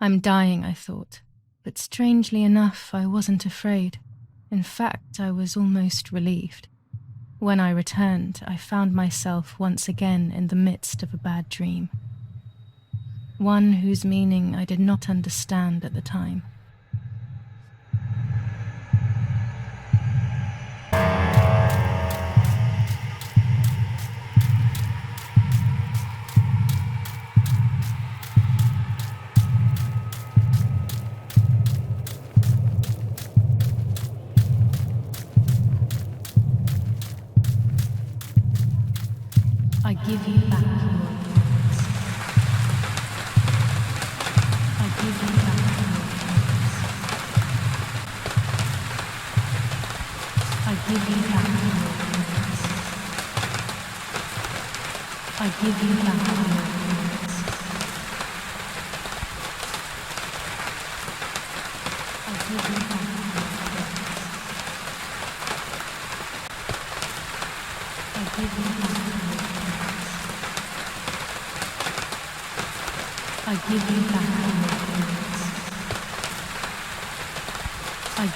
I'm dying, I thought, but strangely enough, I wasn't afraid. In fact, I was almost relieved. When I returned, I found myself once again in the midst of a bad dream. One whose meaning I did not understand at the time. I give you back your words. I give you back your words. I give you back your words. I give you back your words. I give you back your words. I give you back your words. I give you back your words. I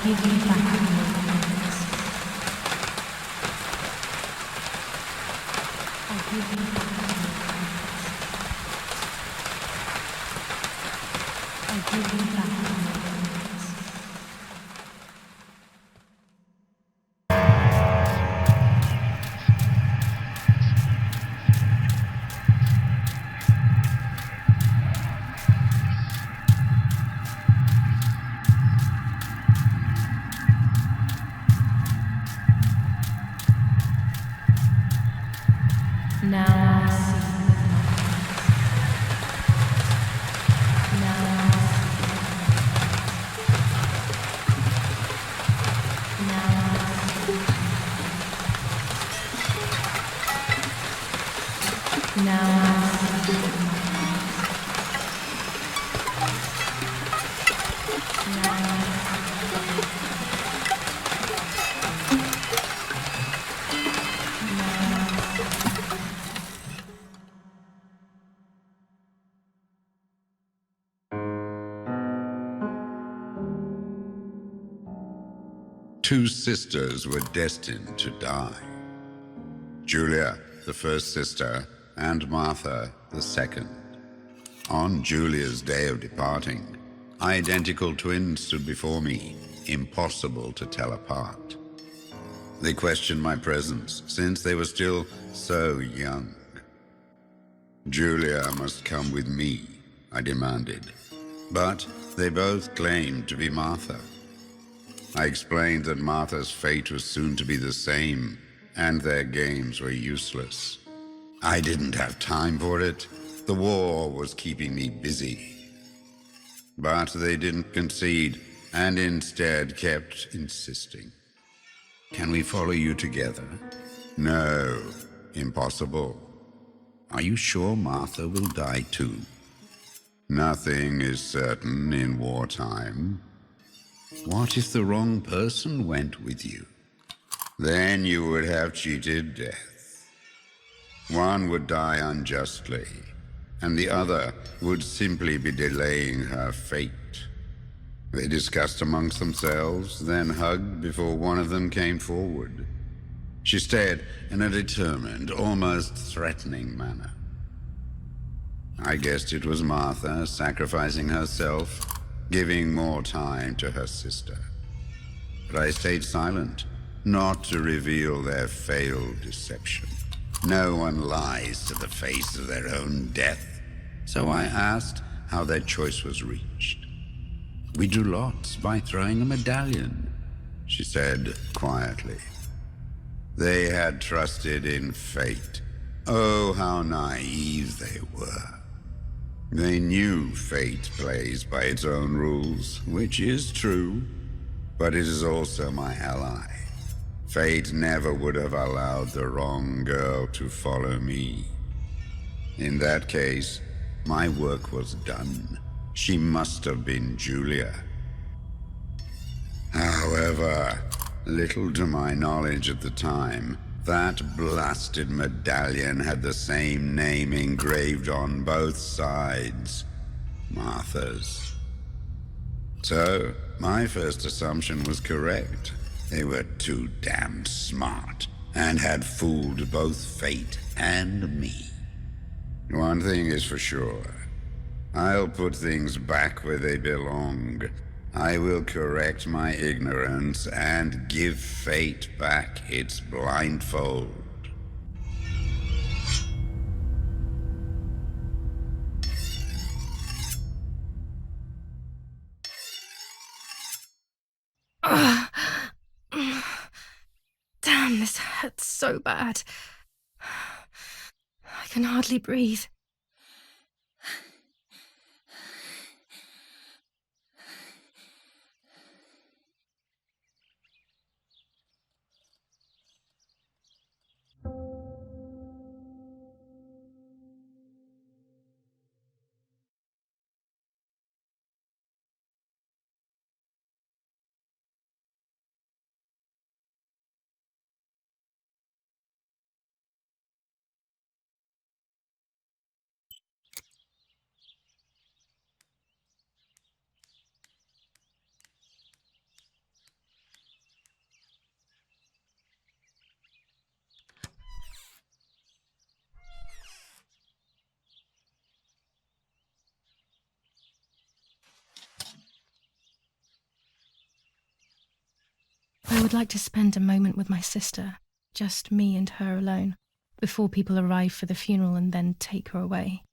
give you back your words. I give you back your words. I give you back your words. Now I see with my eyes. Now I see. Now I see. Now I see with my eyes. Now I Two sisters were destined to die. Julia, the first sister, and Martha, the second. On Julia's day of departing, identical twins stood before me, impossible to tell apart. They questioned my presence, since they were still so young. Julia must come with me, I demanded, but they both claimed to be Martha. I explained that Martha's fate was soon to be the same, and their games were useless. I didn't have time for it. The war was keeping me busy. But they didn't concede, and instead kept insisting. Can we follow you together? No, impossible. Are you sure Martha will die too? Nothing is certain in wartime. What if the wrong person went with you? Then you would have cheated death. One would die unjustly, and the other would simply be delaying her fate. They discussed amongst themselves, then hugged before one of them came forward. She stared in a determined, almost threatening manner. I guessed it was Martha sacrificing herself, giving more time to her sister. But I stayed silent, not to reveal their failed deception. No one lies to the face of their own death, so I asked how their choice was reached. We drew lots by throwing a medallion, she said quietly. They had trusted in fate. Oh, how naive they were. They knew fate plays by its own rules, which is true, but it is also my ally. Fate never would have allowed the wrong girl to follow me. In that case, my work was done. She must have been Julia. However, little to my knowledge at the time, that blasted medallion had the same name engraved on both sides. Martha's. So, my first assumption was correct. They were too damn smart and had fooled both fate and me. One thing is for sure. I'll put things back where they belong. I will correct my ignorance and give fate back its blindfold. Damn, this hurts so bad. I can hardly breathe. I would like to spend a moment with my sister, just me and her alone, before people arrive for the funeral and then take her away.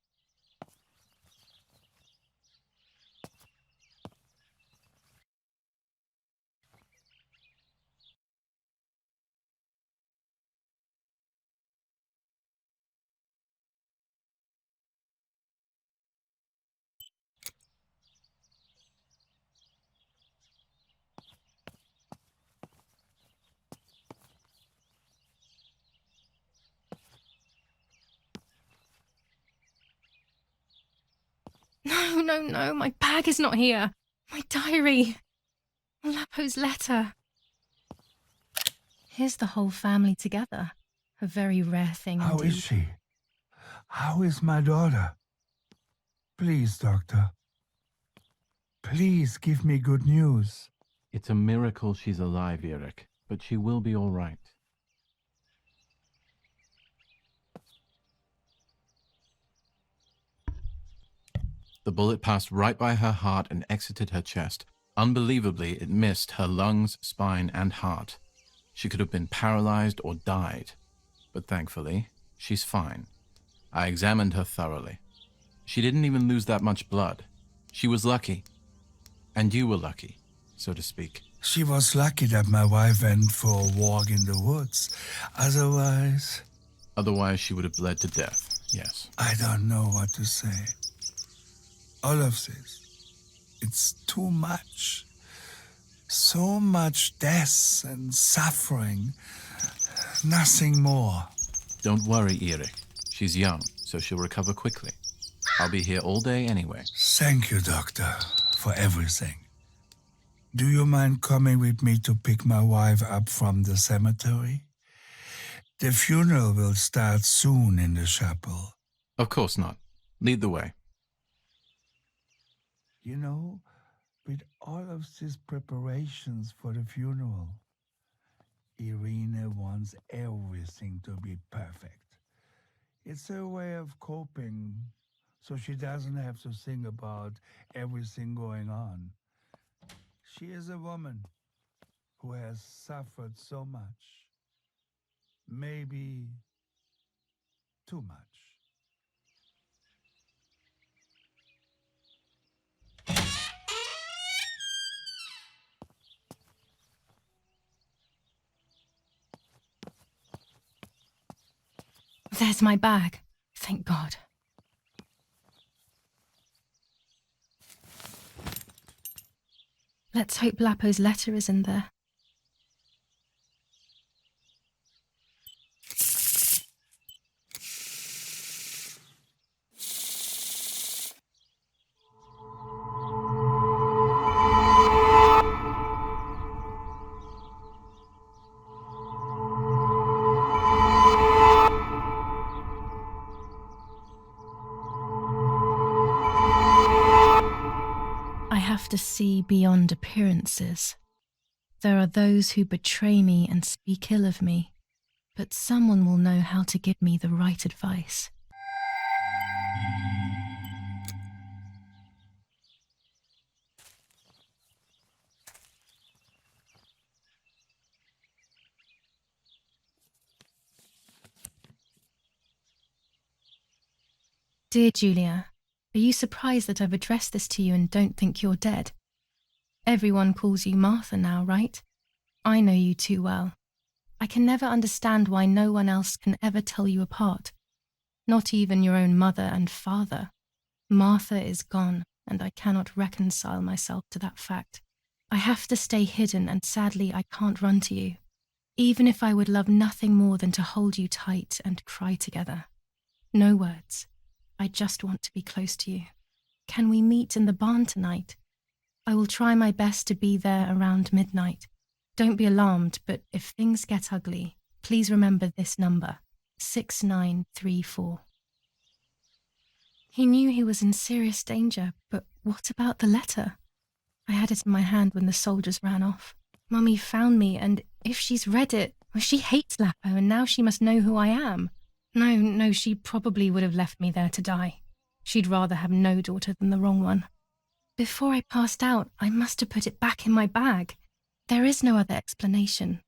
No, my bag is not here. My diary. Lapo's letter. Here's the whole family together. A very rare thing How indeed. is she? How is my daughter? Please, doctor. Please give me good news. It's a miracle she's alive, Eric, but she will be all right. The bullet passed right by her heart and exited her chest. Unbelievably, it missed her lungs, spine, and heart. She could have been paralyzed or died. But thankfully, she's fine. I examined her thoroughly. She didn't even lose that much blood. She was lucky. And you were lucky, so to speak. She was lucky that my wife went for a walk in the woods. Otherwise, She would have bled to death, yes. I don't know what to say. All of this, it's too much. So much death and suffering. Nothing more. Don't worry, Eric. She's young, so she'll recover quickly. I'll be here all day anyway. Thank you, doctor, for everything. Do you mind coming with me to pick my wife up from the cemetery? The funeral will start soon in the chapel. Of course not. Lead the way. You know, with all of these preparations for the funeral, Irina wants everything to be perfect. It's her way of coping, so she doesn't have to think about everything going on. She is a woman who has suffered so much. Maybe too much. There's my bag. Thank God. Let's hope Lapo's letter is in there. I have to see beyond appearances. There are those who betray me and speak ill of me, but someone will know how to give me the right advice. Dear Julia, are you surprised that I've addressed this to you and don't think you're dead? Everyone calls you Martha now, right? I know you too well. I can never understand why no one else can ever tell you apart. Not even your own mother and father. Martha is gone, and I cannot reconcile myself to that fact. I have to stay hidden, and sadly I can't run to you. Even if I would love nothing more than to hold you tight and cry together. No words. I just want to be close to you. Can we meet in the barn tonight? I will try my best to be there around midnight. Don't be alarmed, but if things get ugly, please remember this number, 6934. He knew he was in serious danger, but what about the letter? I had it in my hand when the soldiers ran off. Mummy found me, and if she's read it, well, she hates Lapo, and now she must know who I am. No, she probably would have left me there to die. She'd rather have no daughter than the wrong one. Before I passed out, I must have put it back in my bag. There is no other explanation.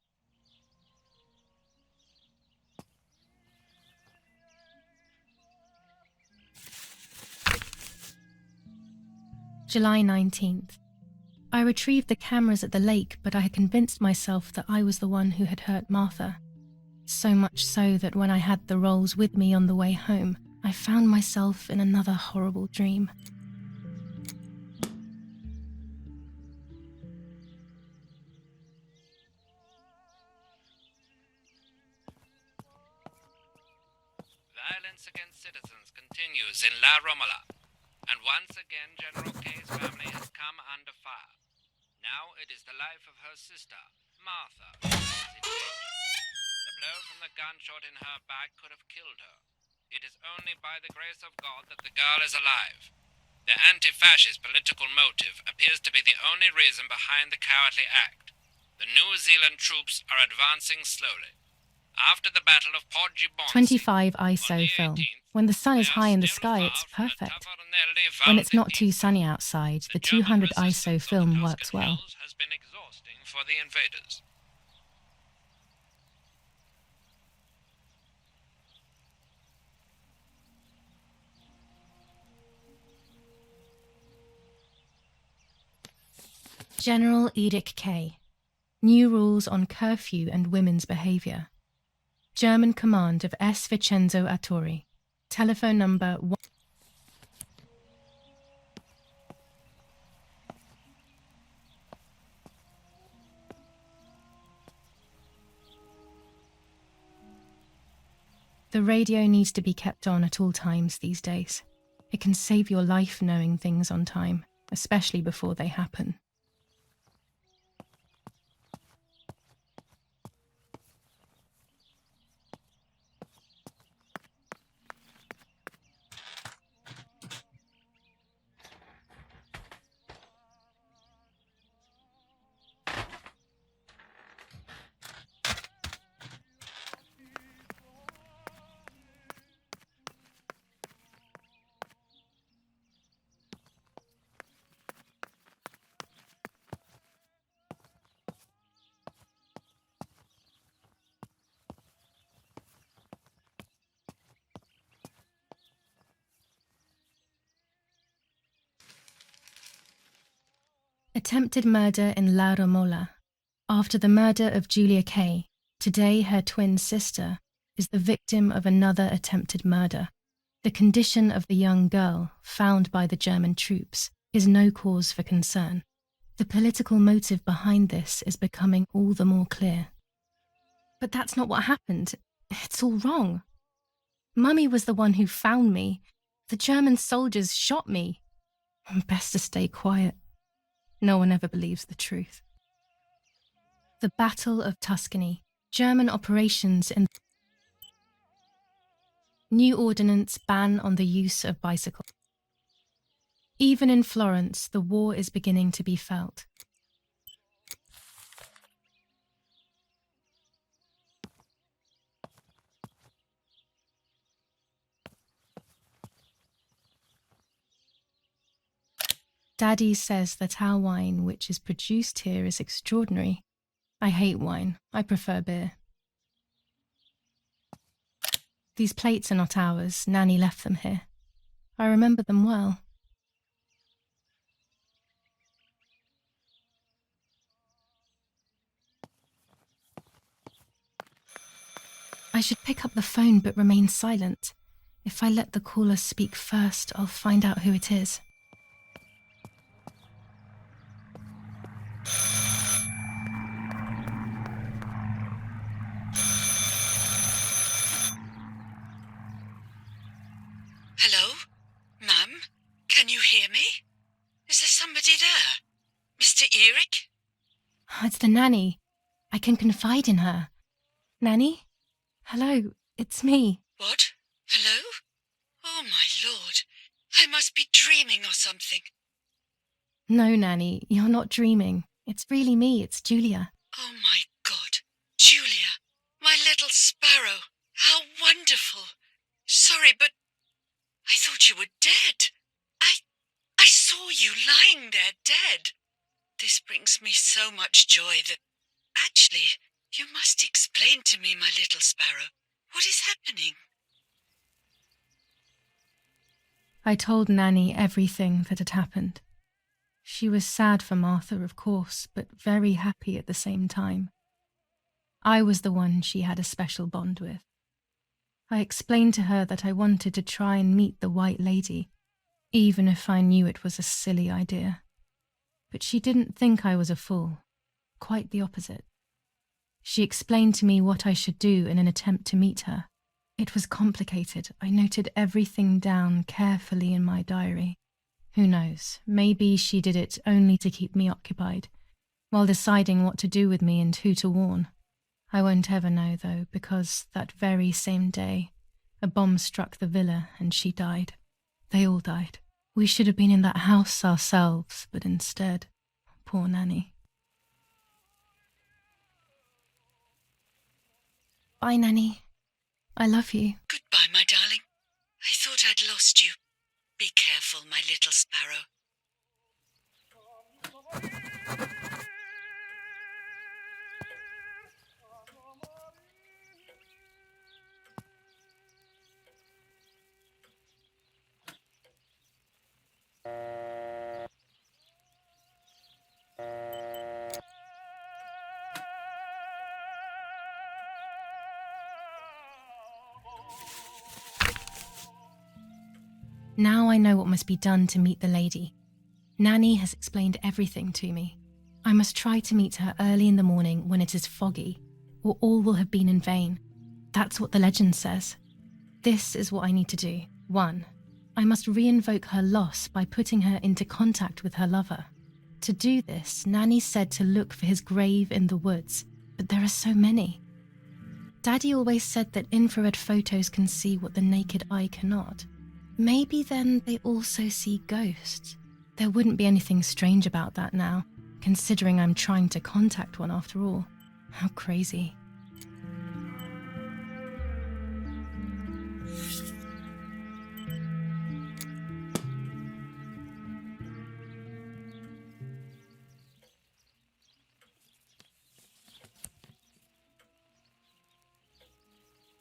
July 19th. I retrieved the cameras at the lake, but I had convinced myself that I was the one who had hurt Martha. So much so that when I had the rolls with me on the way home, I found myself in another horrible dream. Violence against citizens continues in La Romola, and once again General K's family has come under fire. Now it is the life of her sister, Martha, who is in danger. The blow from the gunshot in her back could have killed her. It is only by the grace of God that the girl is alive. The anti-fascist political motive appears to be the only reason behind the cowardly act. The New Zealand troops are advancing slowly. After the Battle of Poggibonsi, 25 ISO film. When the sun is high in the sky, it's perfect. When it's not too sunny outside, the 200 ISO film works well. Has been exhausting for the invaders. General Edict K. New rules on curfew and women's behaviour. German command of S. Vincenzo Attori. Telephone number 1. The radio needs to be kept on at all times these days. It can save your life knowing things on time, especially before they happen. Attempted murder in La Romola. After the murder of Julia K., today her twin sister is the victim of another attempted murder. The condition of the young girl, found by the German troops, is no cause for concern. The political motive behind this is becoming all the more clear. But that's not what happened. It's all wrong. Mummy was the one who found me. The German soldiers shot me. Best to stay quiet. No one ever believes the truth. The Battle of Tuscany. German operations in... New ordinance ban on the use of bicycles. Even in Florence, the war is beginning to be felt. Daddy says that our wine, which is produced here, is extraordinary. I hate wine. I prefer beer. These plates are not ours. Nanny left them here. I remember them well. I should pick up the phone but remain silent. If I let the caller speak first, I'll find out who it is. Hello? Ma'am? Can you hear me? Is there somebody there? Mr. Eric? It's the nanny. I can confide in her. Nanny? Hello, it's me. What? Hello? Oh, my lord. I must be dreaming or something. No, Nanny, you're not dreaming. It's really me, it's Julia. Oh, my God. Julia, my little sparrow. How wonderful. Sorry, but I thought you were dead. I saw you lying there dead. This brings me so much joy that... Actually, you must explain to me, my little sparrow. What is happening? I told Nanny everything that had happened. She was sad for Martha, of course, but very happy at the same time. I was the one she had a special bond with. I explained to her that I wanted to try and meet the White Lady, even if I knew it was a silly idea. But she didn't think I was a fool. Quite the opposite. She explained to me what I should do in an attempt to meet her. It was complicated. I noted everything down carefully in my diary. Who knows, maybe she did it only to keep me occupied, while deciding what to do with me and who to warn. I won't ever know, though, because that very same day, a bomb struck the villa and she died. They all died. We should have been in that house ourselves, but instead, poor Nanny. Bye, Nanny. I love you. Goodbye, my darling. I thought I'd lost you. Be careful, my little sparrow. Now I know what must be done to meet the lady. Nanny has explained everything to me. I must try to meet her early in the morning when it is foggy, or all will have been in vain. That's what the legend says. This is what I need to do. 1. I must re-invoke her loss by putting her into contact with her lover. To do this, Nanny said to look for his grave in the woods, but there are so many. Daddy always said that infrared photos can see what the naked eye cannot. Maybe then they also see ghosts. There wouldn't be anything strange about that now, considering I'm trying to contact one after all. How crazy.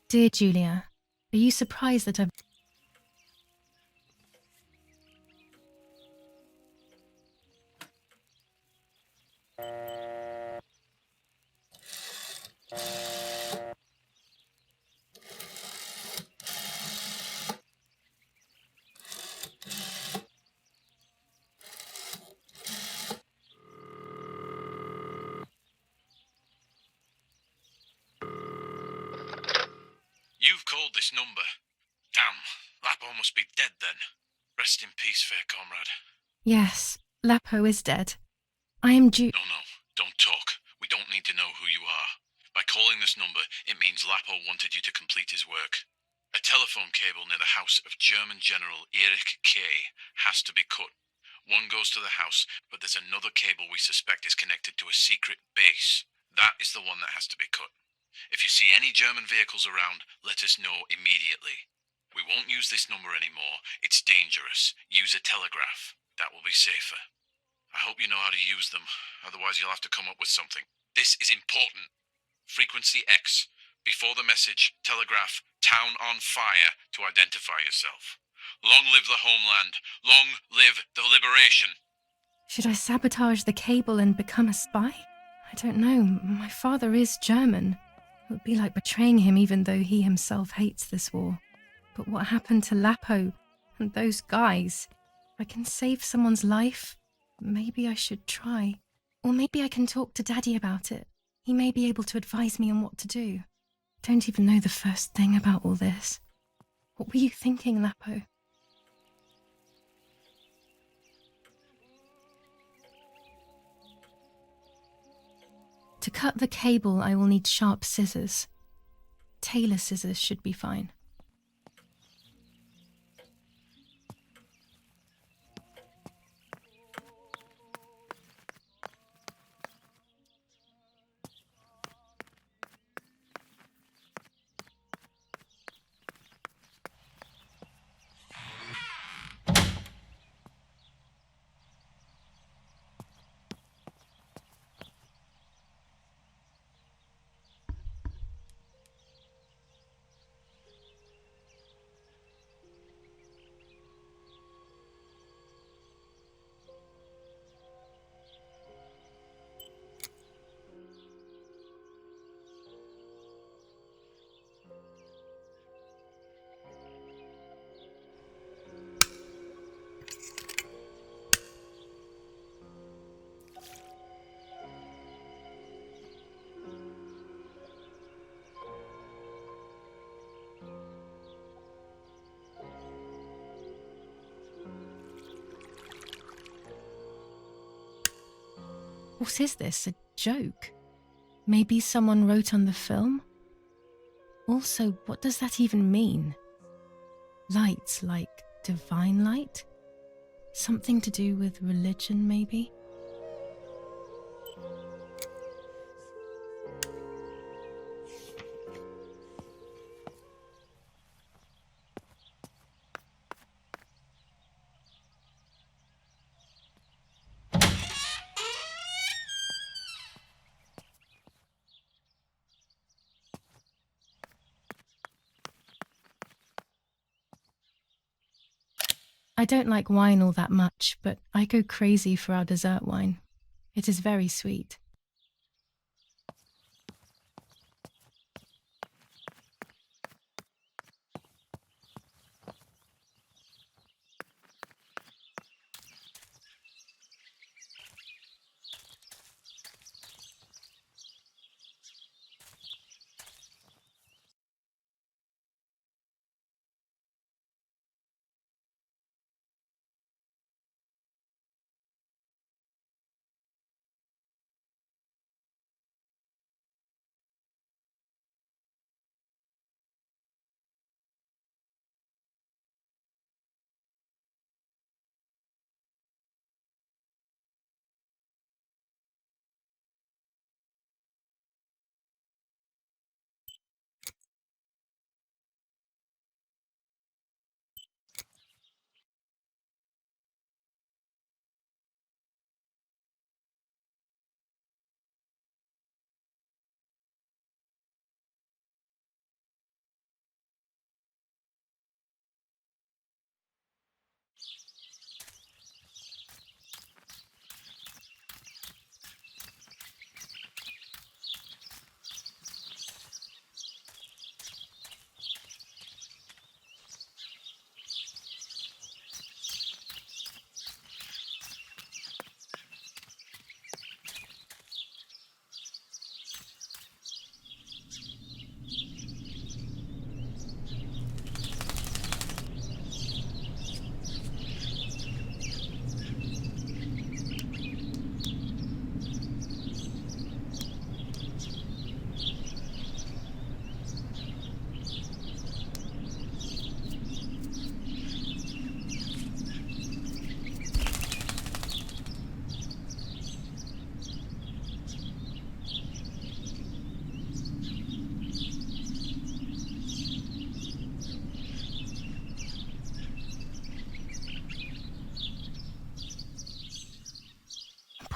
Dear Julia, are you surprised that I've... You've called this number. Damn, Lapo must be dead then. Rest in peace, fair comrade. Yes, Lapo is dead. I am due... No, don't talk. We don't need to know who you are. By calling this number, it means Lapo wanted you to complete his work. A telephone cable near the house of German General Erich K. has to be cut. One goes to the house, but there's another cable we suspect is connected to a secret base. That is the one that has to be cut. If you see any German vehicles around, let us know immediately. We won't use this number anymore. It's dangerous. Use a telegraph. That will be safer. I hope you know how to use them. Otherwise, you'll have to come up with something. This is important. Frequency X. Before the message, telegraph, town on fire to identify yourself. Long live the homeland. Long live the liberation. Should I sabotage the cable and become a spy? I don't know. My father is German. It would be like betraying him even though he himself hates this war. But what happened to Lapo and those guys? If I can save someone's life, maybe I should try. Or maybe I can talk to Daddy about it. He may be able to advise me on what to do. Don't even know the first thing about all this. What were you thinking, Lapo? To cut the cable, I will need sharp scissors. Tailor scissors should be fine. What is this, a joke? Maybe someone wrote on the film? Also, what does that even mean? Light, like divine light? Something to do with religion, maybe? I don't like wine all that much, but I go crazy for our dessert wine. It is very sweet.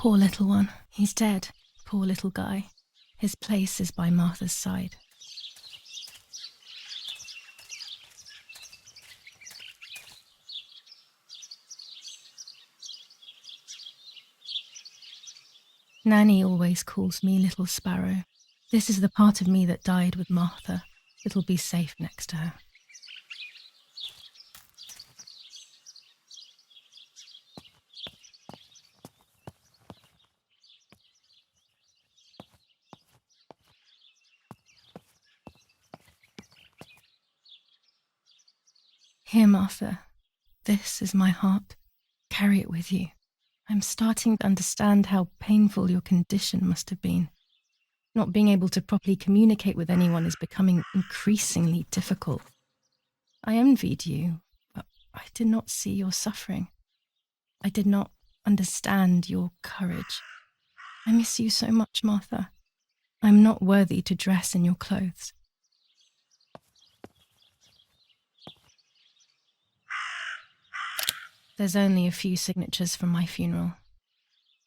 Poor little one. He's dead. Poor little guy. His place is by Martha's side. Nanny always calls me Little Sparrow. This is the part of me that died with Martha. It'll be safe next to her. Here, Martha. This is my heart. Carry it with you. I'm starting to understand how painful your condition must have been. Not being able to properly communicate with anyone is becoming increasingly difficult. I envied you, but I did not see your suffering. I did not understand your courage. I miss you so much, Martha. I'm not worthy to dress in your clothes. There's only a few signatures from my funeral.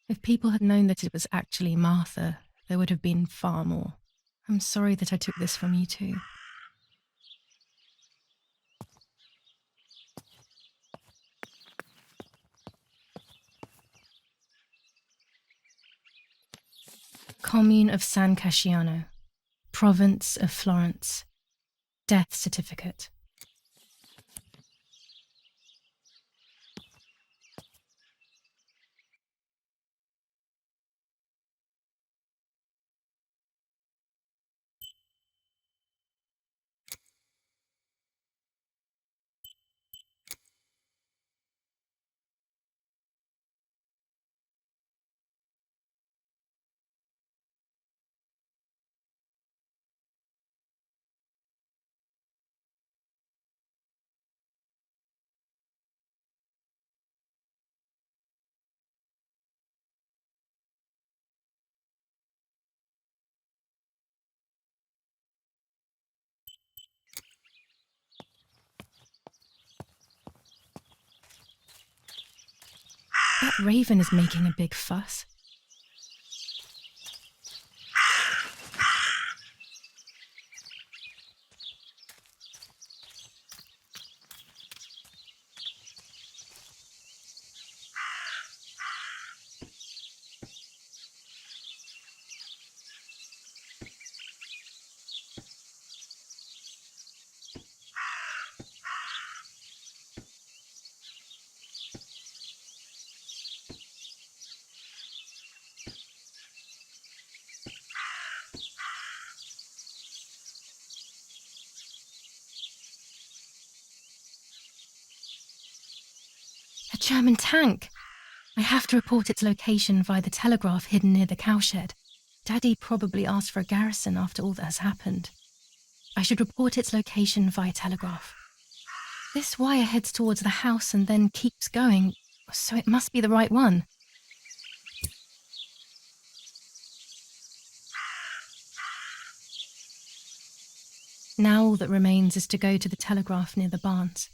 If people had known that it was actually Martha, there would have been far more. I'm sorry that I took this from you too. Commune of San Casciano, Province of Florence, Death Certificate. That raven is making a big fuss. A German tank! I have to report its location via the telegraph hidden near the cowshed. Daddy probably asked for a garrison after all that has happened. I should report its location via telegraph. This wire heads towards the house and then keeps going, so it must be the right one. Now all that remains is to go to the telegraph near the barns.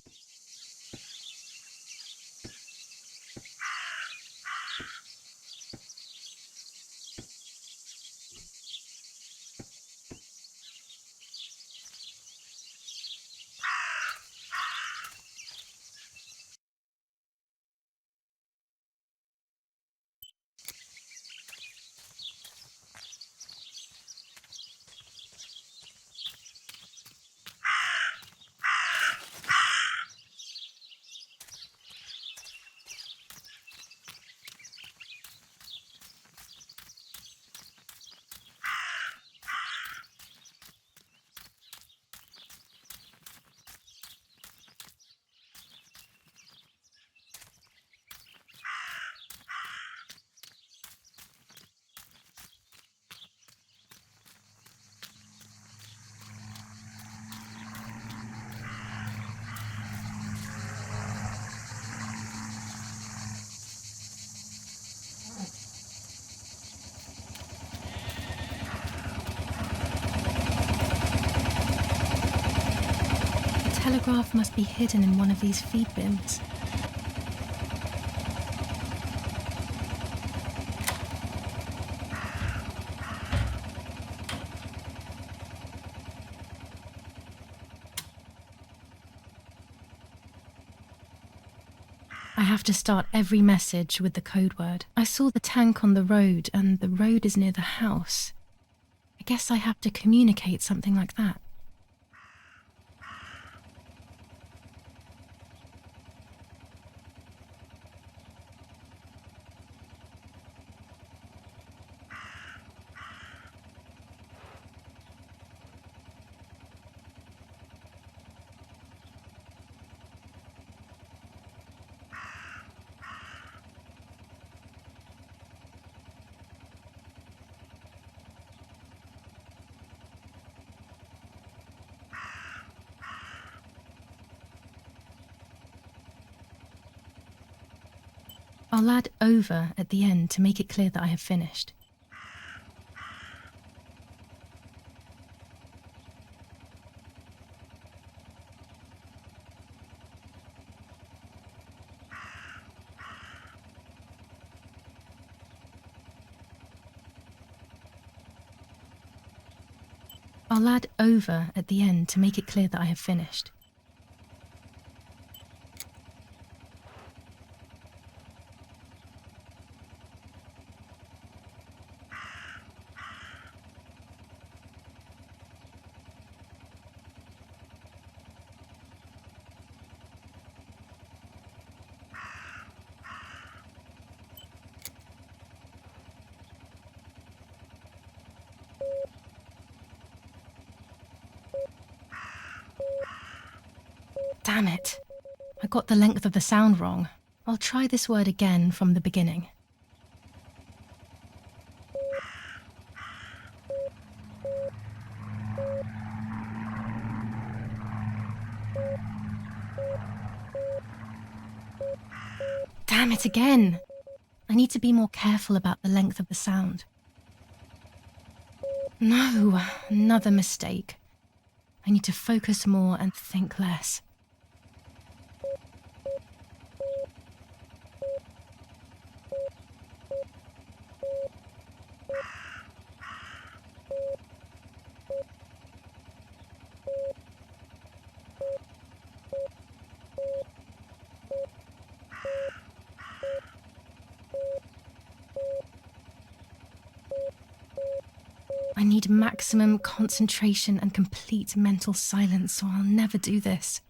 The telegraph must be hidden in one of these feed bins. I have to start every message with the code word. I saw the tank on the road, and the road is near the house. I guess I have to communicate something like that. I'll add over at the end to make it clear that I have finished. I'll add over at the end to make it clear that I have finished. Damn it. I got the length of the sound wrong. I'll try this word again from the beginning. Damn it again. I need to be more careful about the length of the sound. No, another mistake. I need to focus more and think less. I need maximum concentration and complete mental silence, or I'll never do this.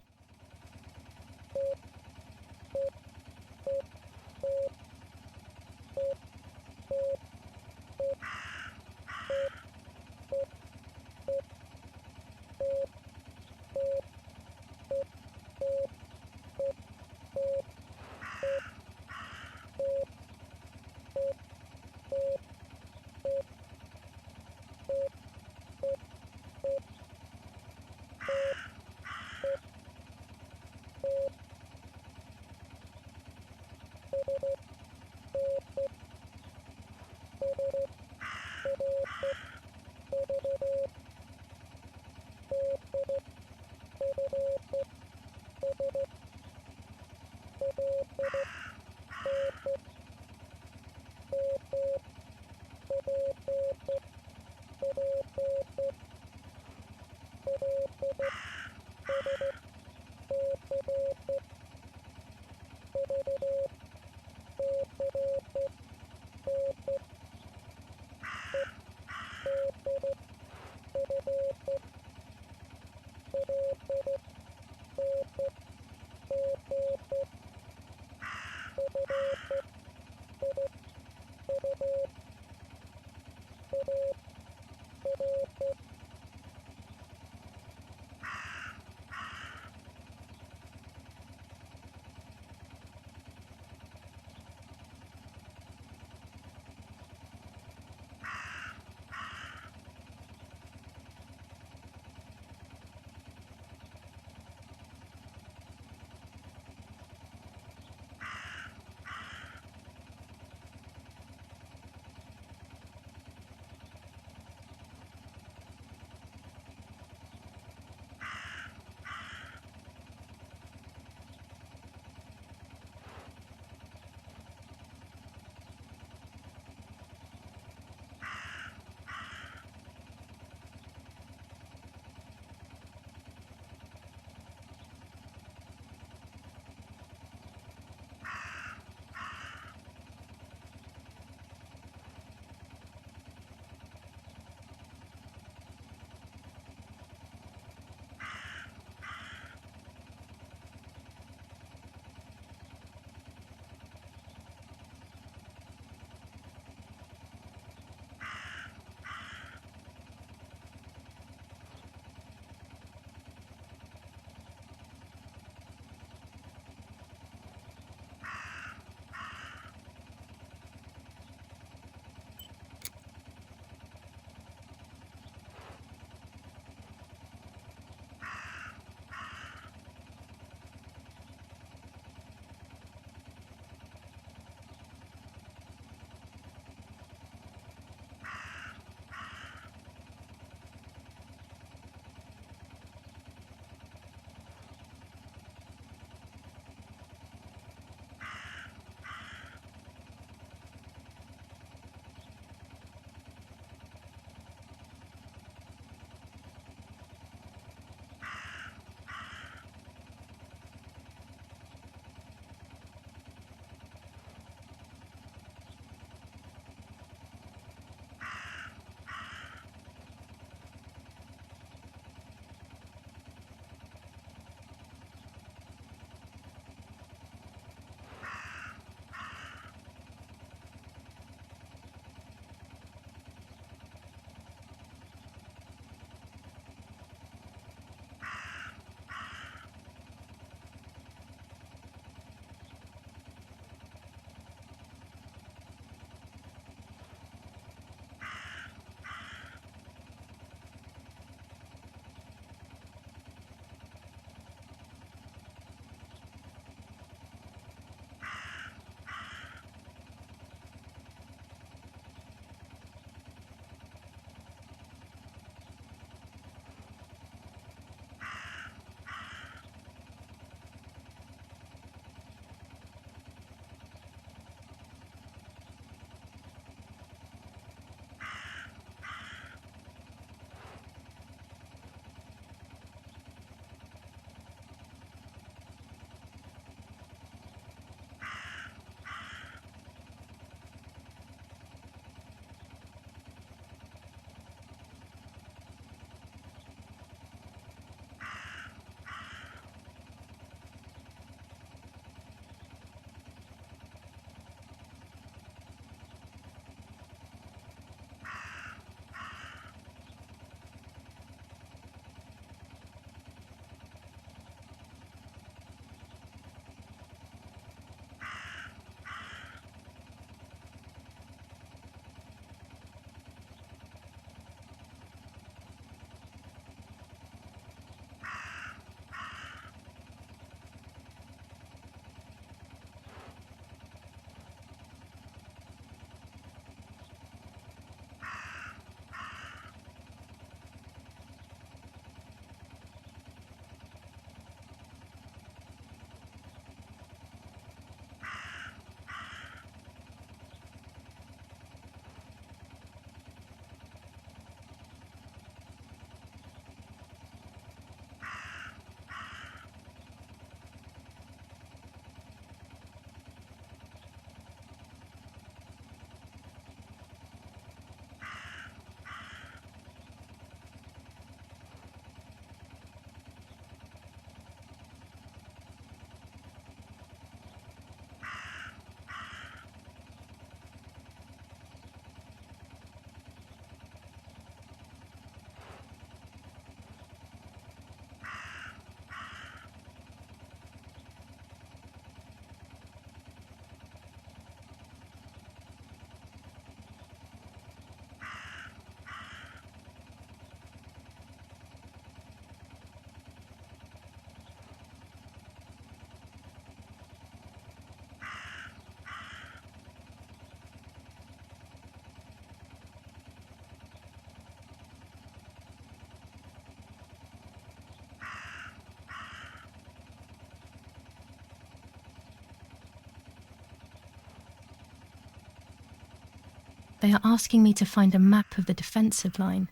They are asking me to find a map of the defensive line.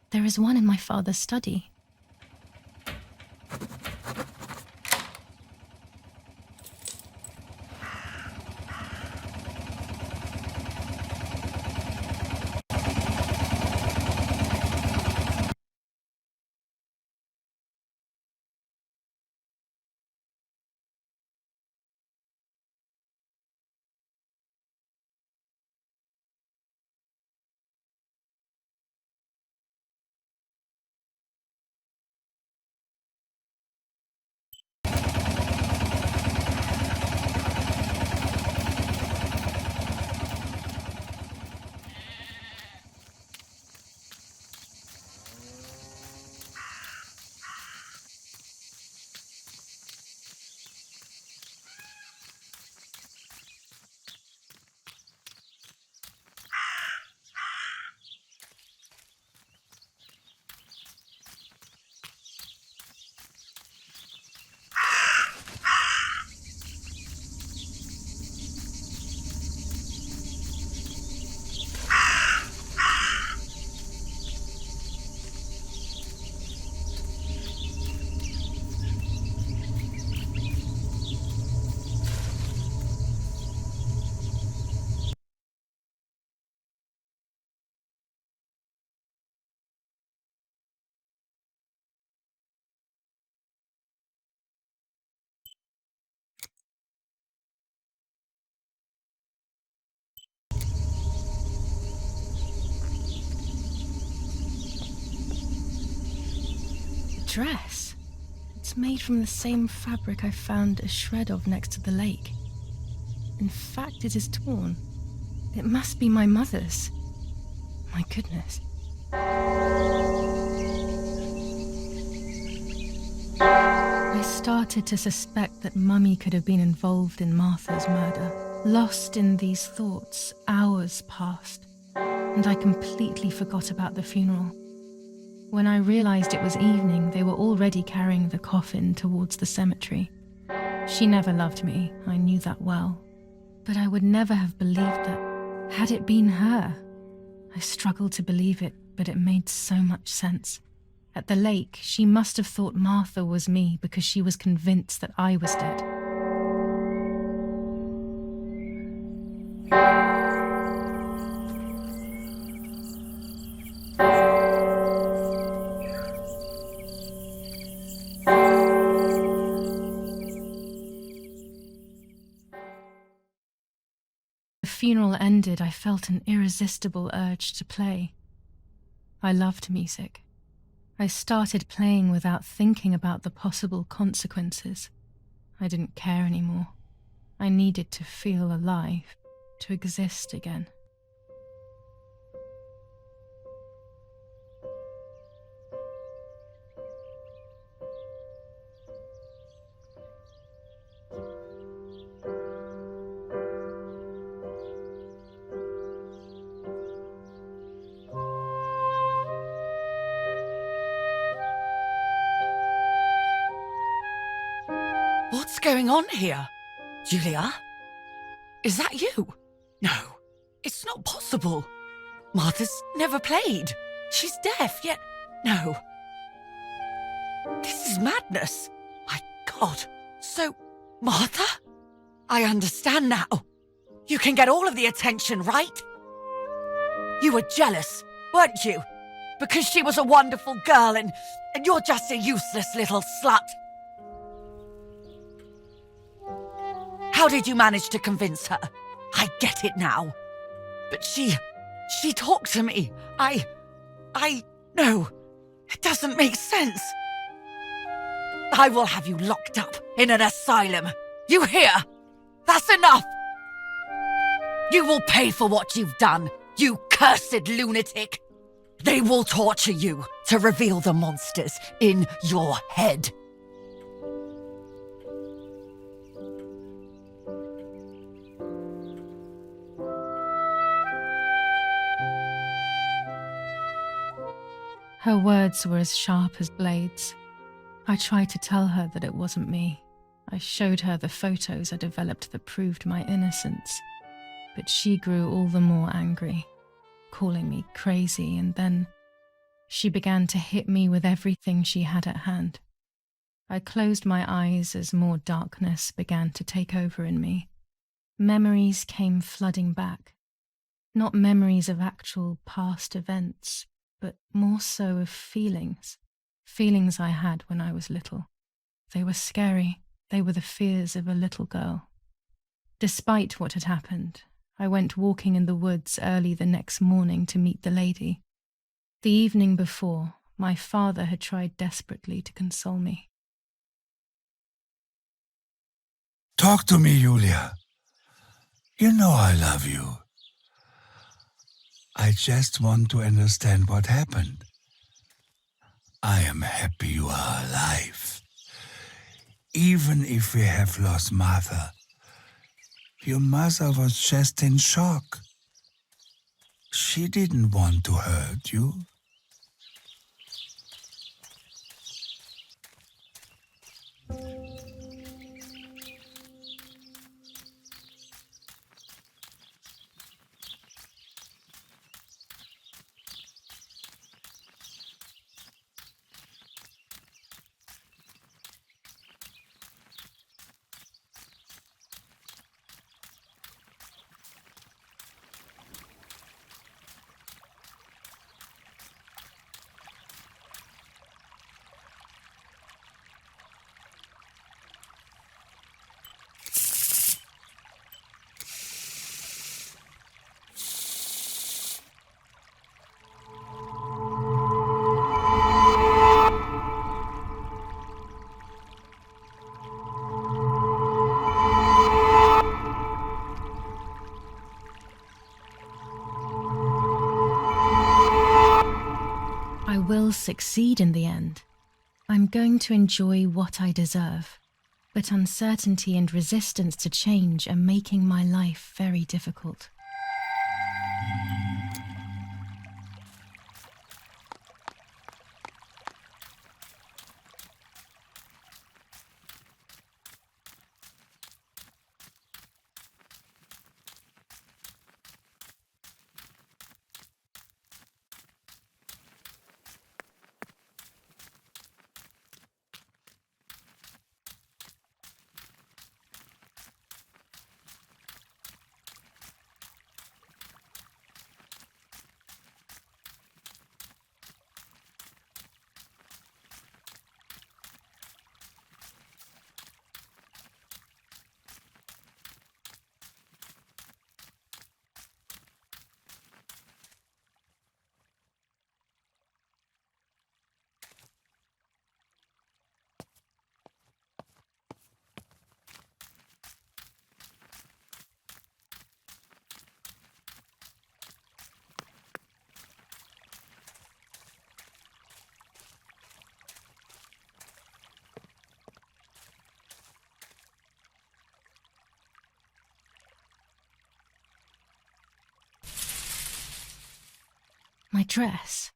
There is one in my father's study. Dress. It's made from the same fabric I found a shred of next to the lake. In fact, it is torn. It must be my mother's. My goodness. I started to suspect that Mummy could have been involved in Martha's murder. Lost in these thoughts, hours passed, and I completely forgot about the funeral. When I realized it was evening, they were already carrying the coffin towards the cemetery. She never loved me, I knew that well. But I would never have believed that, had it been her. I struggled to believe it, but it made so much sense. At the lake, she must have thought Martha was me because she was convinced that I was dead. The funeral ended, I felt an irresistible urge to play. I loved music. I started playing without thinking about the possible consequences. I didn't care anymore. I needed to feel alive, to exist again. What's going on here? Julia? Is that you? No, it's not possible. Martha's never played. She's deaf, yet no. This is madness. My God. So, Martha? I understand now. You can get all of the attention, right? You were jealous, weren't you? Because she was a wonderful girl and you're just a useless little slut. How did you manage to convince her? I get it now. But she talked to me. No, it doesn't make sense. I will have you locked up in an asylum. You hear? That's enough. You will pay for what you've done, you cursed lunatic. They will torture you to reveal the monsters in your head. Her words were as sharp as blades. I tried to tell her that it wasn't me. I showed her the photos I developed that proved my innocence. But she grew all the more angry. calling me crazy, and then she began to hit me with everything she had at hand. I closed my eyes as more darkness began to take over in me. Memories came flooding back. Not memories of actual past events, but more so of feelings. Feelings I had when I was little. They were scary. They were the fears of a little girl. Despite what had happened, I went walking in the woods early the next morning to meet the lady. The evening before, my father had tried desperately to console me. Talk to me, Julia. You know I love you. I just want to understand what happened. I am happy you are alive. Even if we have lost Martha, your mother was just in shock. She didn't want to hurt you. I will succeed in the end. I'm going to enjoy what I deserve. But uncertainty and resistance to change are making my life very difficult. My dress.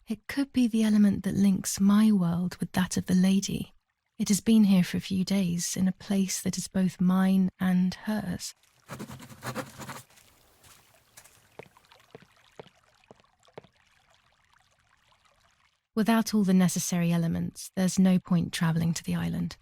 It could be the element that links my world with that of the lady. It has been here for a few days, in a place that is both mine and hers. Without all the necessary elements, there's no point travelling to the island.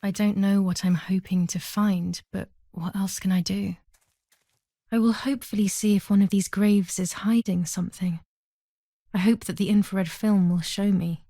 I don't know what I'm hoping to find, but what else can I do? I will hopefully see if one of these graves is hiding something. I hope that the infrared film will show me.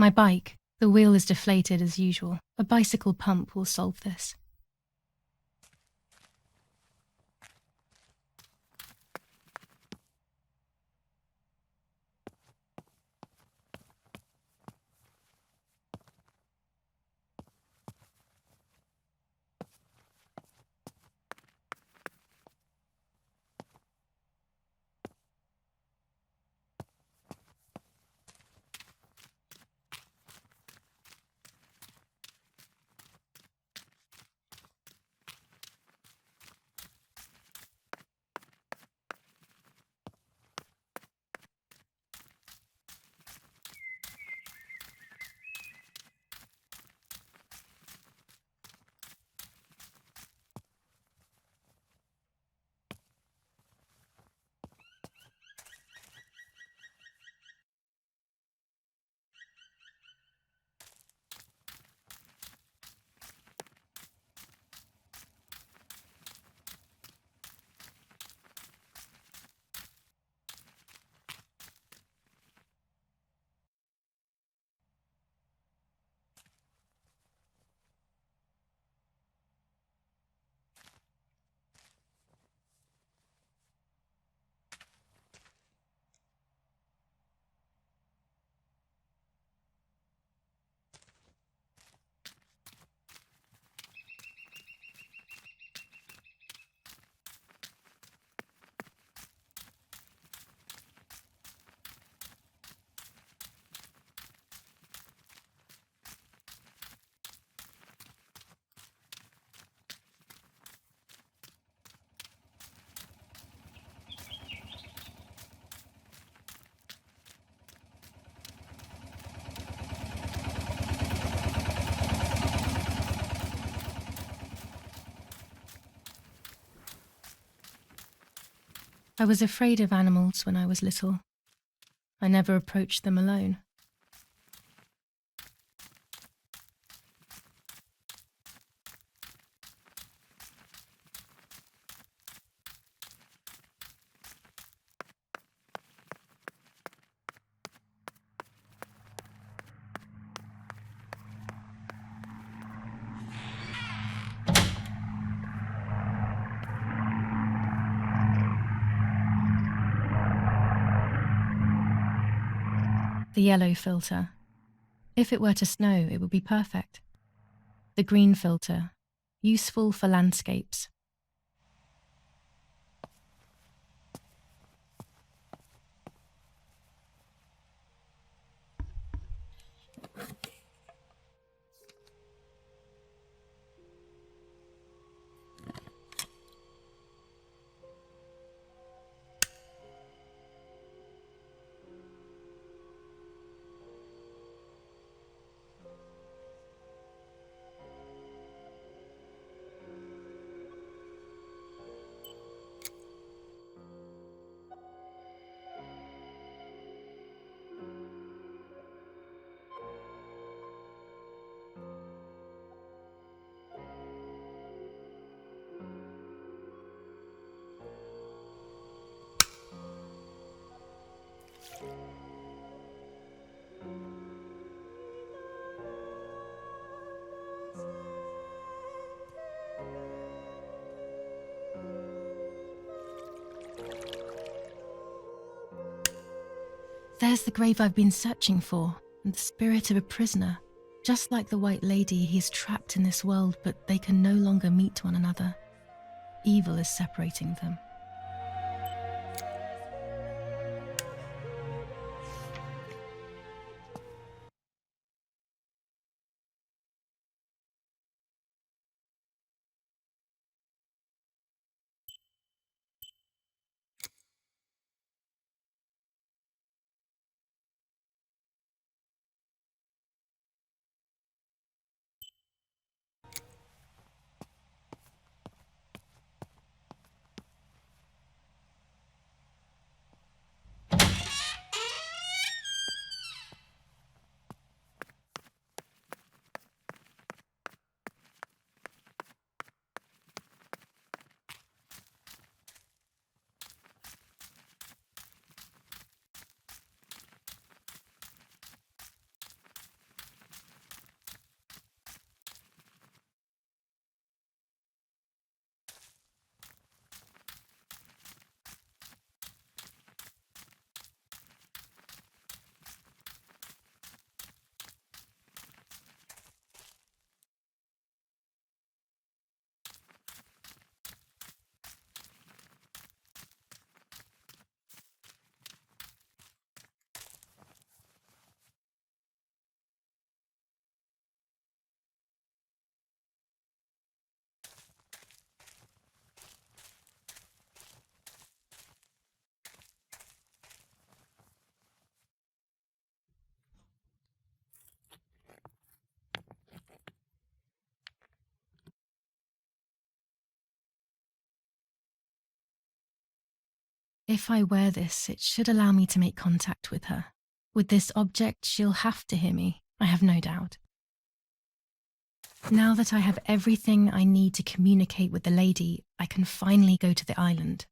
My bike. The wheel is deflated as usual. A bicycle pump will solve this. I was afraid of animals when I was little. I never approached them alone. The yellow filter. If it were to snow, it would be perfect. The green filter. Useful for landscapes. There's the grave I've been searching for, and the spirit of a prisoner. Just like the White Lady, he's trapped in this world, but they can no longer meet one another. Evil is separating them. If I wear this, it should allow me to make contact with her. With this object, she'll have to hear me, I have no doubt. Now that I have everything I need to communicate with the lady, I can finally go to the island.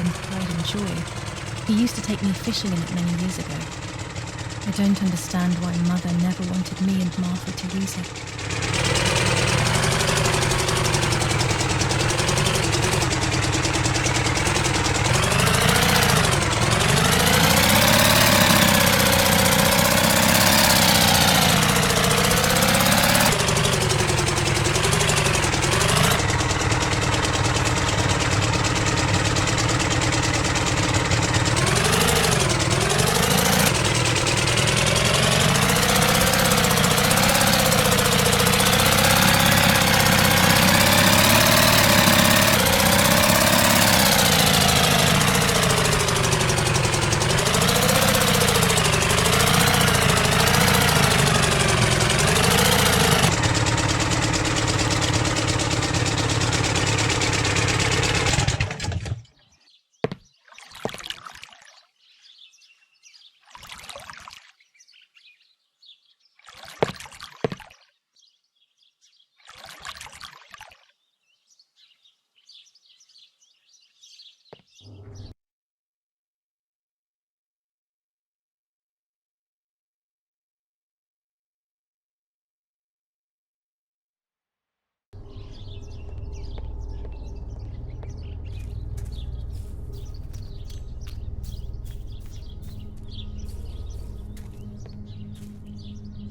than pride and joy. He used to take me fishing in it many years ago. I don't understand why Mother never wanted me and Martha to use it.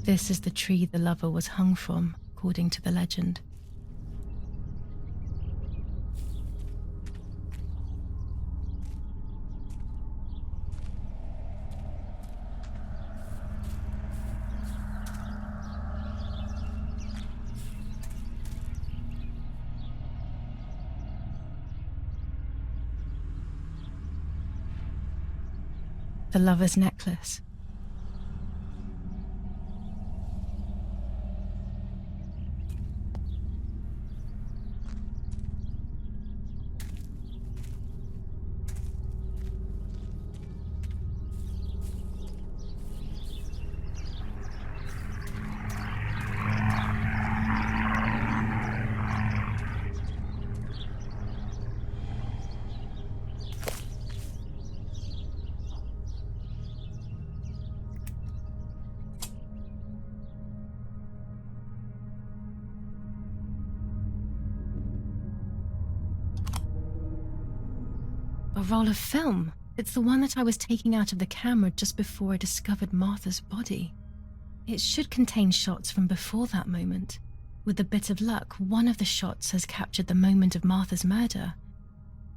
This is the tree the lover was hung from, according to the legend. The lover's necklace. A roll of film. It's the one that I was taking out of the camera just before I discovered Martha's body. It should contain shots from before that moment. With a bit of luck, one of the shots has captured the moment of Martha's murder.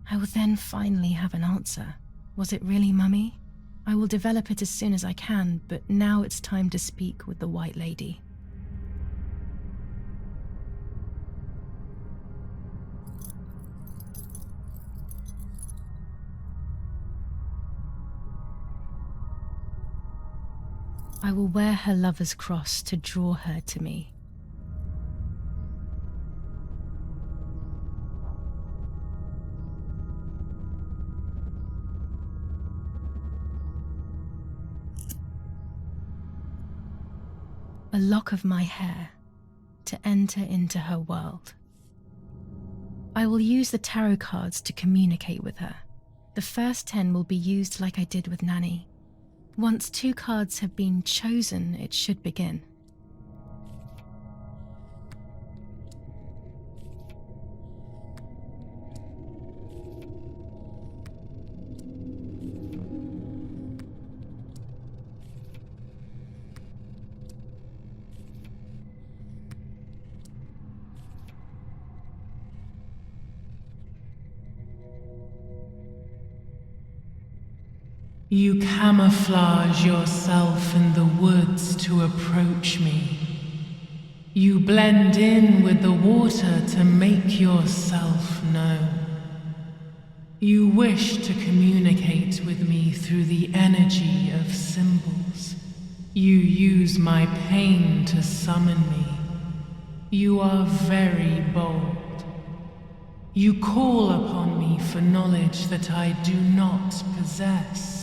I will then finally have an answer. Was it really Mummy? I will develop it as soon as I can, but now it's time to speak with the White Lady. I will wear her lover's cross to draw her to me. A lock of my hair to enter into her world. I will use the tarot cards to communicate with her. The first 10 will be used like I did with Nanny. Once 2 cards have been chosen, it should begin. You camouflage yourself in the woods to approach me. You blend in with the water to make yourself known. You wish to communicate with me through the energy of symbols. You use my pain to summon me. You are very bold. You call upon me for knowledge that I do not possess.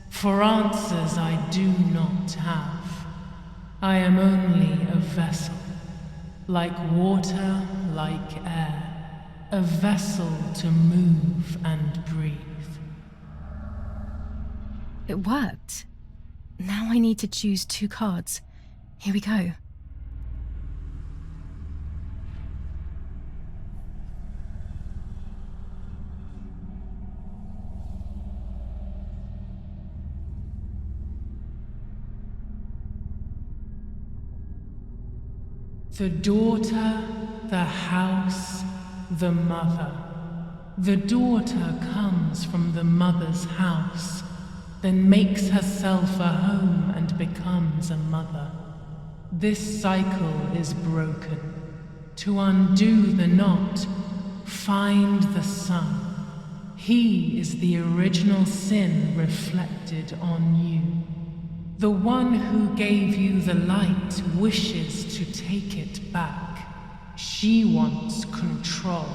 For answers I do not have. I am only a vessel, like water, like air, a vessel to move and breathe. It worked. Now I need to choose 2 cards. Here we go. The daughter, the house, the mother. The daughter comes from the mother's house, then makes herself a home and becomes a mother. This cycle is broken. To undo the knot, find the sun. He is the original sin reflected on you. The one who gave you the light wishes to take it back. She wants control.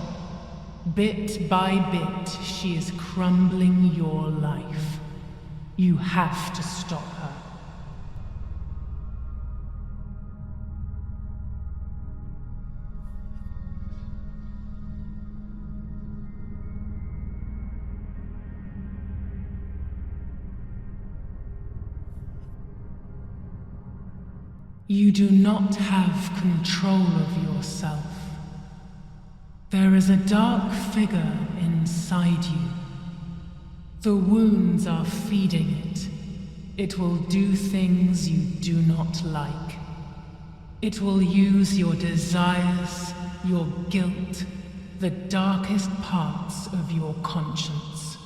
Bit by bit, she is crumbling your life. You have to stop her. You do not have control of yourself. There is a dark figure inside you. The wounds are feeding it. It will do things you do not like. It will use your desires, your guilt, the darkest parts of your conscience.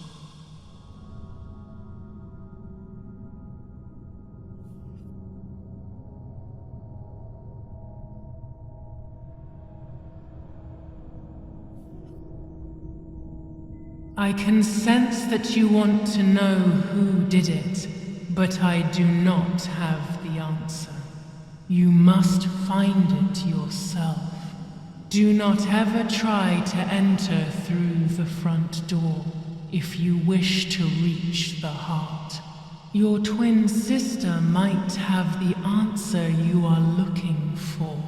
I can sense that you want to know who did it, but I do not have the answer. You must find it yourself. Do not ever try to enter through the front door if you wish to reach the heart. Your twin sister might have the answer you are looking for.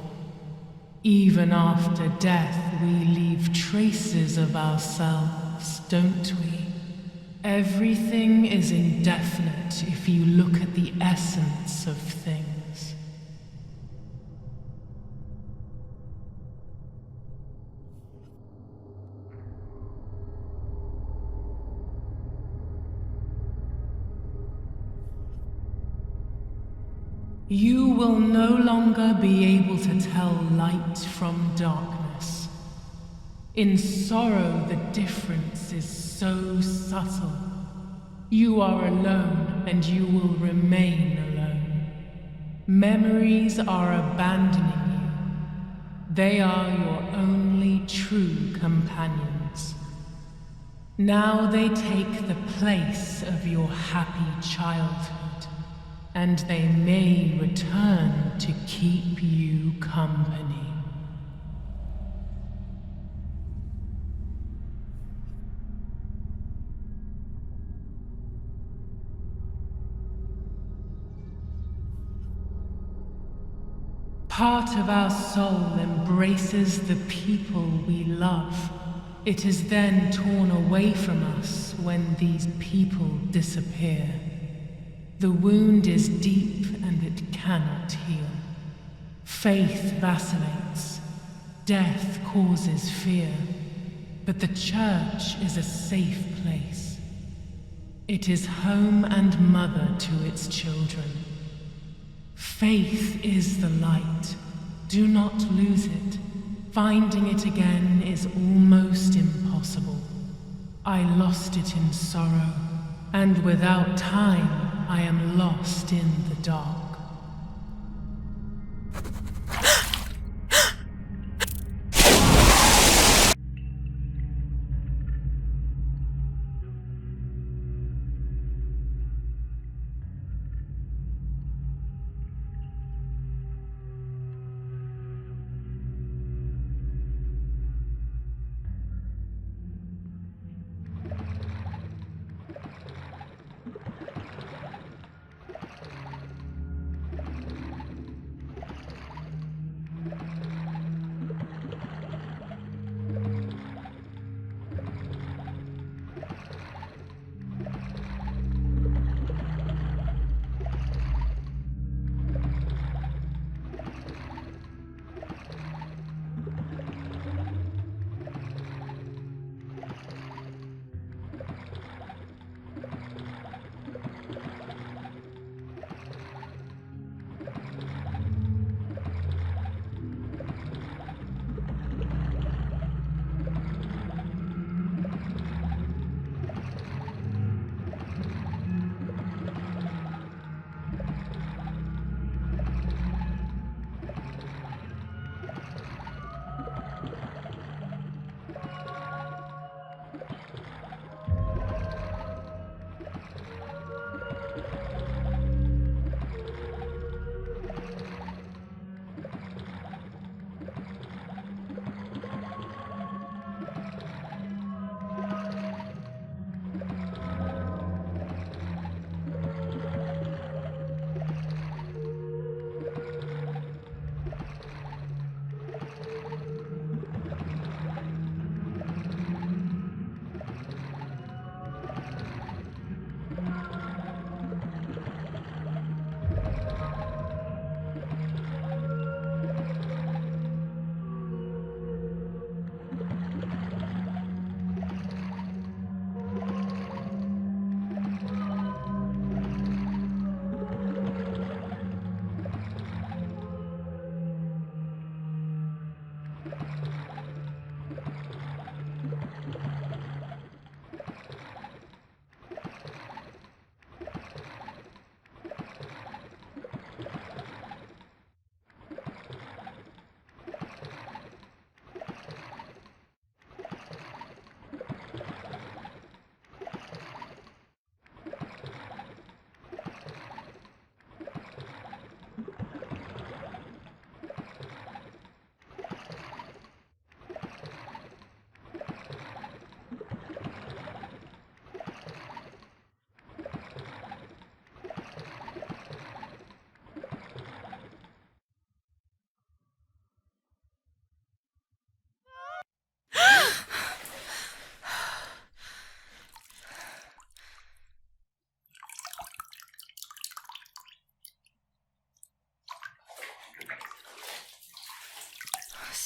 Even after death, we leave traces of ourselves, don't we? Everything is indefinite if you look at the essence of things. You will no longer be able to tell light from darkness. In sorrow, the difference is so subtle. You are alone, and you will remain alone. Memories are abandoning you. They are your only true companions. Now they take the place of your happy childhood. And they may return to keep you company. Part of our soul embraces the people we love. It is then torn away from us when these people disappear. The wound is deep and it cannot heal. Faith vacillates. Death causes fear. But the church is a safe place. It is home and mother to its children. Faith is the light. Do not lose it. Finding it again is almost impossible. I lost it in sorrow, and without time, I am lost in the dark.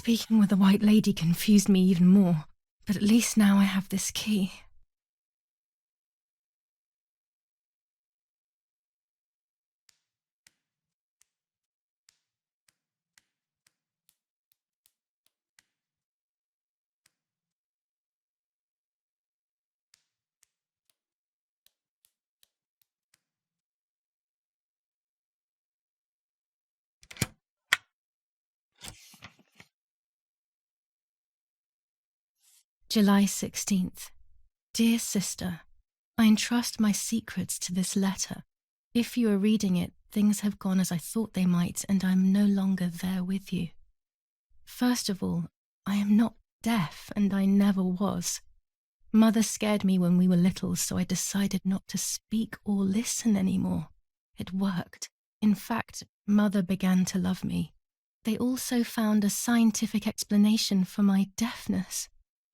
Speaking with the white lady confused me even more, but at least now I have this key. July 16th. Dear Sister, I entrust my secrets to this letter. If you are reading it, things have gone as I thought they might, and I am no longer there with you. First of all, I am not deaf, and I never was. Mother scared me when we were little, so I decided not to speak or listen anymore. It worked. In fact, Mother began to love me. They also found a scientific explanation for my deafness.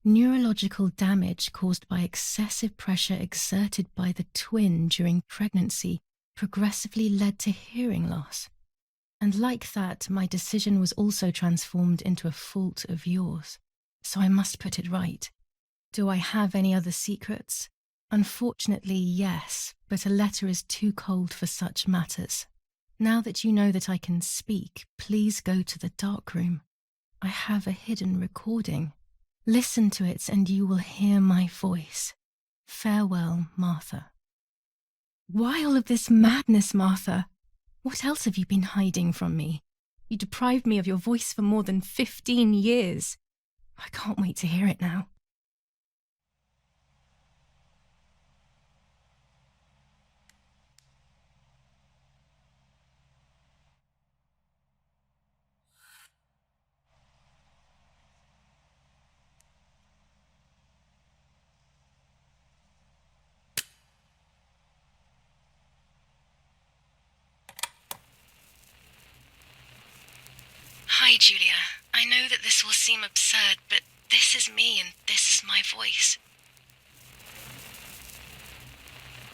Neurological damage caused by excessive pressure exerted by the twin during pregnancy progressively led to hearing loss. And like that, my decision was also transformed into a fault of yours. So I must put it right. Do I have any other secrets? Unfortunately, yes, but a letter is too cold for such matters. Now that you know that I can speak, please go to the dark room. I have a hidden recording. Listen to it and you will hear my voice. Farewell, Martha. Why all of this madness, Martha? What else have you been hiding from me? You deprived me of your voice for more than 15 years. I can't wait to hear it now. Hi, Julia. I know that this will seem absurd, but this is me and this is my voice.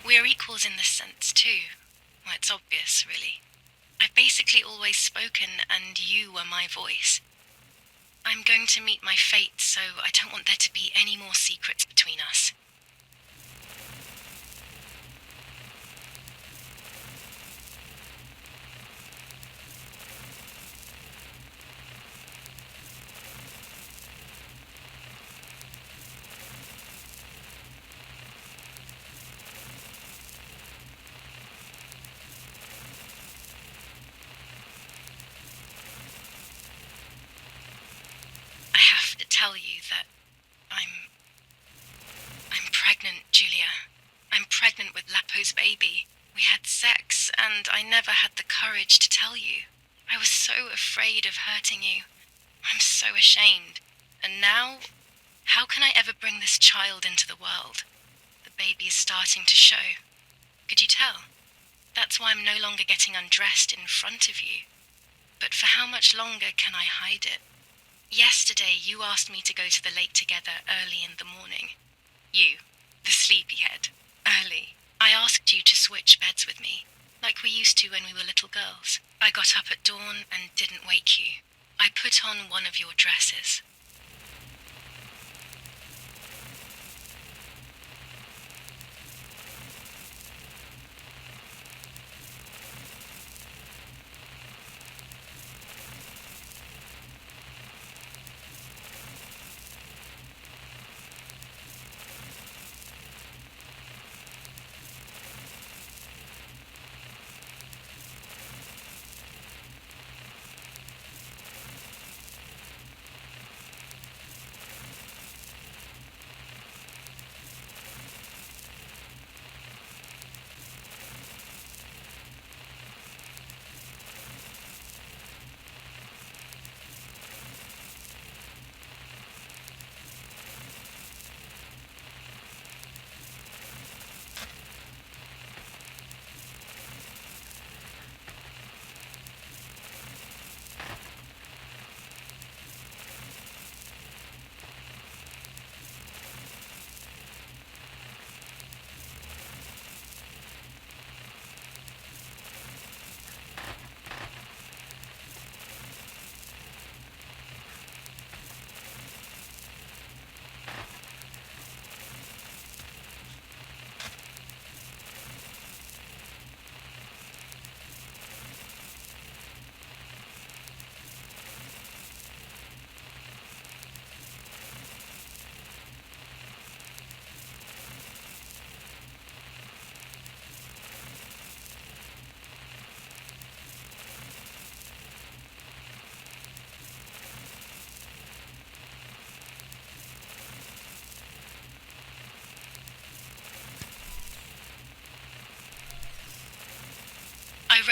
We are equals in this sense, too. Well, it's obvious, really. I've basically always spoken, and you were my voice. I'm going to meet my fate, so I don't want there to be any more secrets between us. I have to tell you that I'm pregnant, Julia. I'm pregnant with Lapo's baby. We had sex, and I never had the courage to tell you. I was so afraid of hurting you. I'm so ashamed. And now, how can I ever bring this child into the world? The baby is starting to show. Could you tell? That's why I'm no longer getting undressed in front of you. But for how much longer can I hide it? Yesterday, you asked me to go to the lake together early in the morning. You, the sleepyhead, early. I asked you to switch beds with me, like we used to when we were little girls. I got up at dawn and didn't wake you. I put on one of your dresses.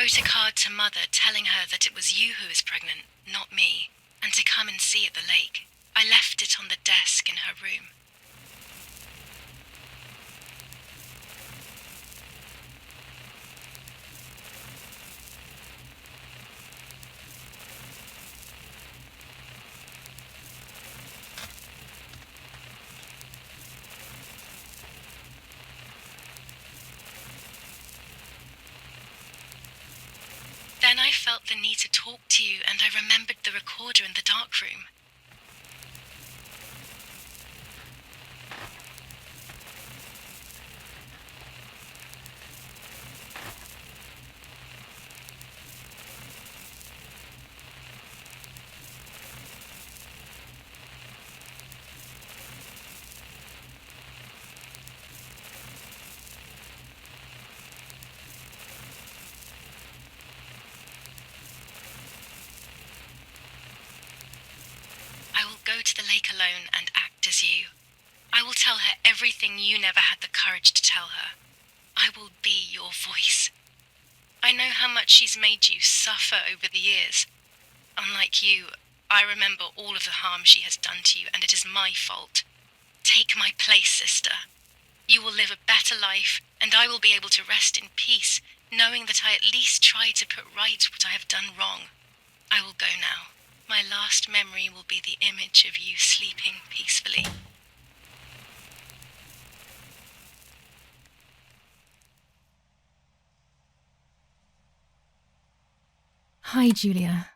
wrote a card to Mother telling her that it was you who was pregnant, not me, and to come and see at the lake. I left it on the desk in her room. Then I felt the need to talk to you, and I remembered the recorder in the dark room. Go to the lake alone and act as you. I will tell her everything you never had the courage to tell her. I will be your voice. I know how much she's made you suffer over the years. Unlike you, I remember all of the harm she has done to you, and it is my fault. Take my place, sister. You will live a better life, and I will be able to rest in peace, knowing that I at least tried to put right what I have done wrong. I will go now. My last memory will be the image of you sleeping peacefully. Hi, Julia.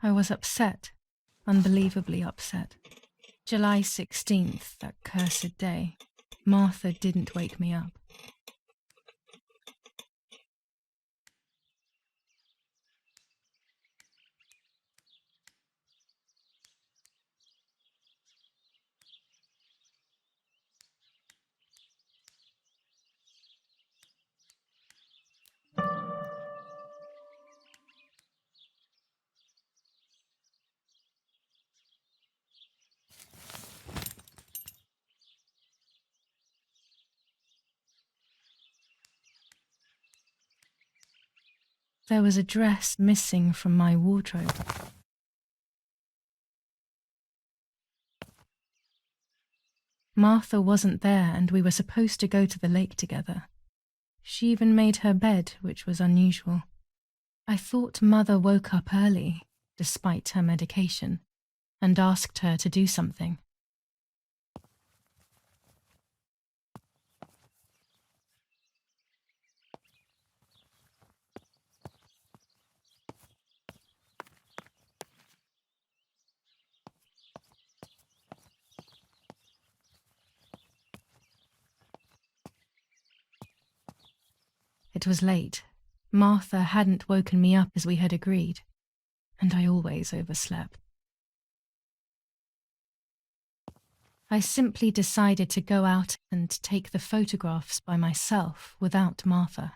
I was upset, unbelievably upset. July 16th, that cursed day. Martha didn't wake me up. There was a dress missing from my wardrobe. Martha wasn't there, and we were supposed to go to the lake together. She even made her bed, which was unusual. I thought Mother woke up early, despite her medication, and asked her to do something. It was late. Martha hadn't woken me up as we had agreed, and I always overslept. I simply decided to go out and take the photographs by myself without Martha.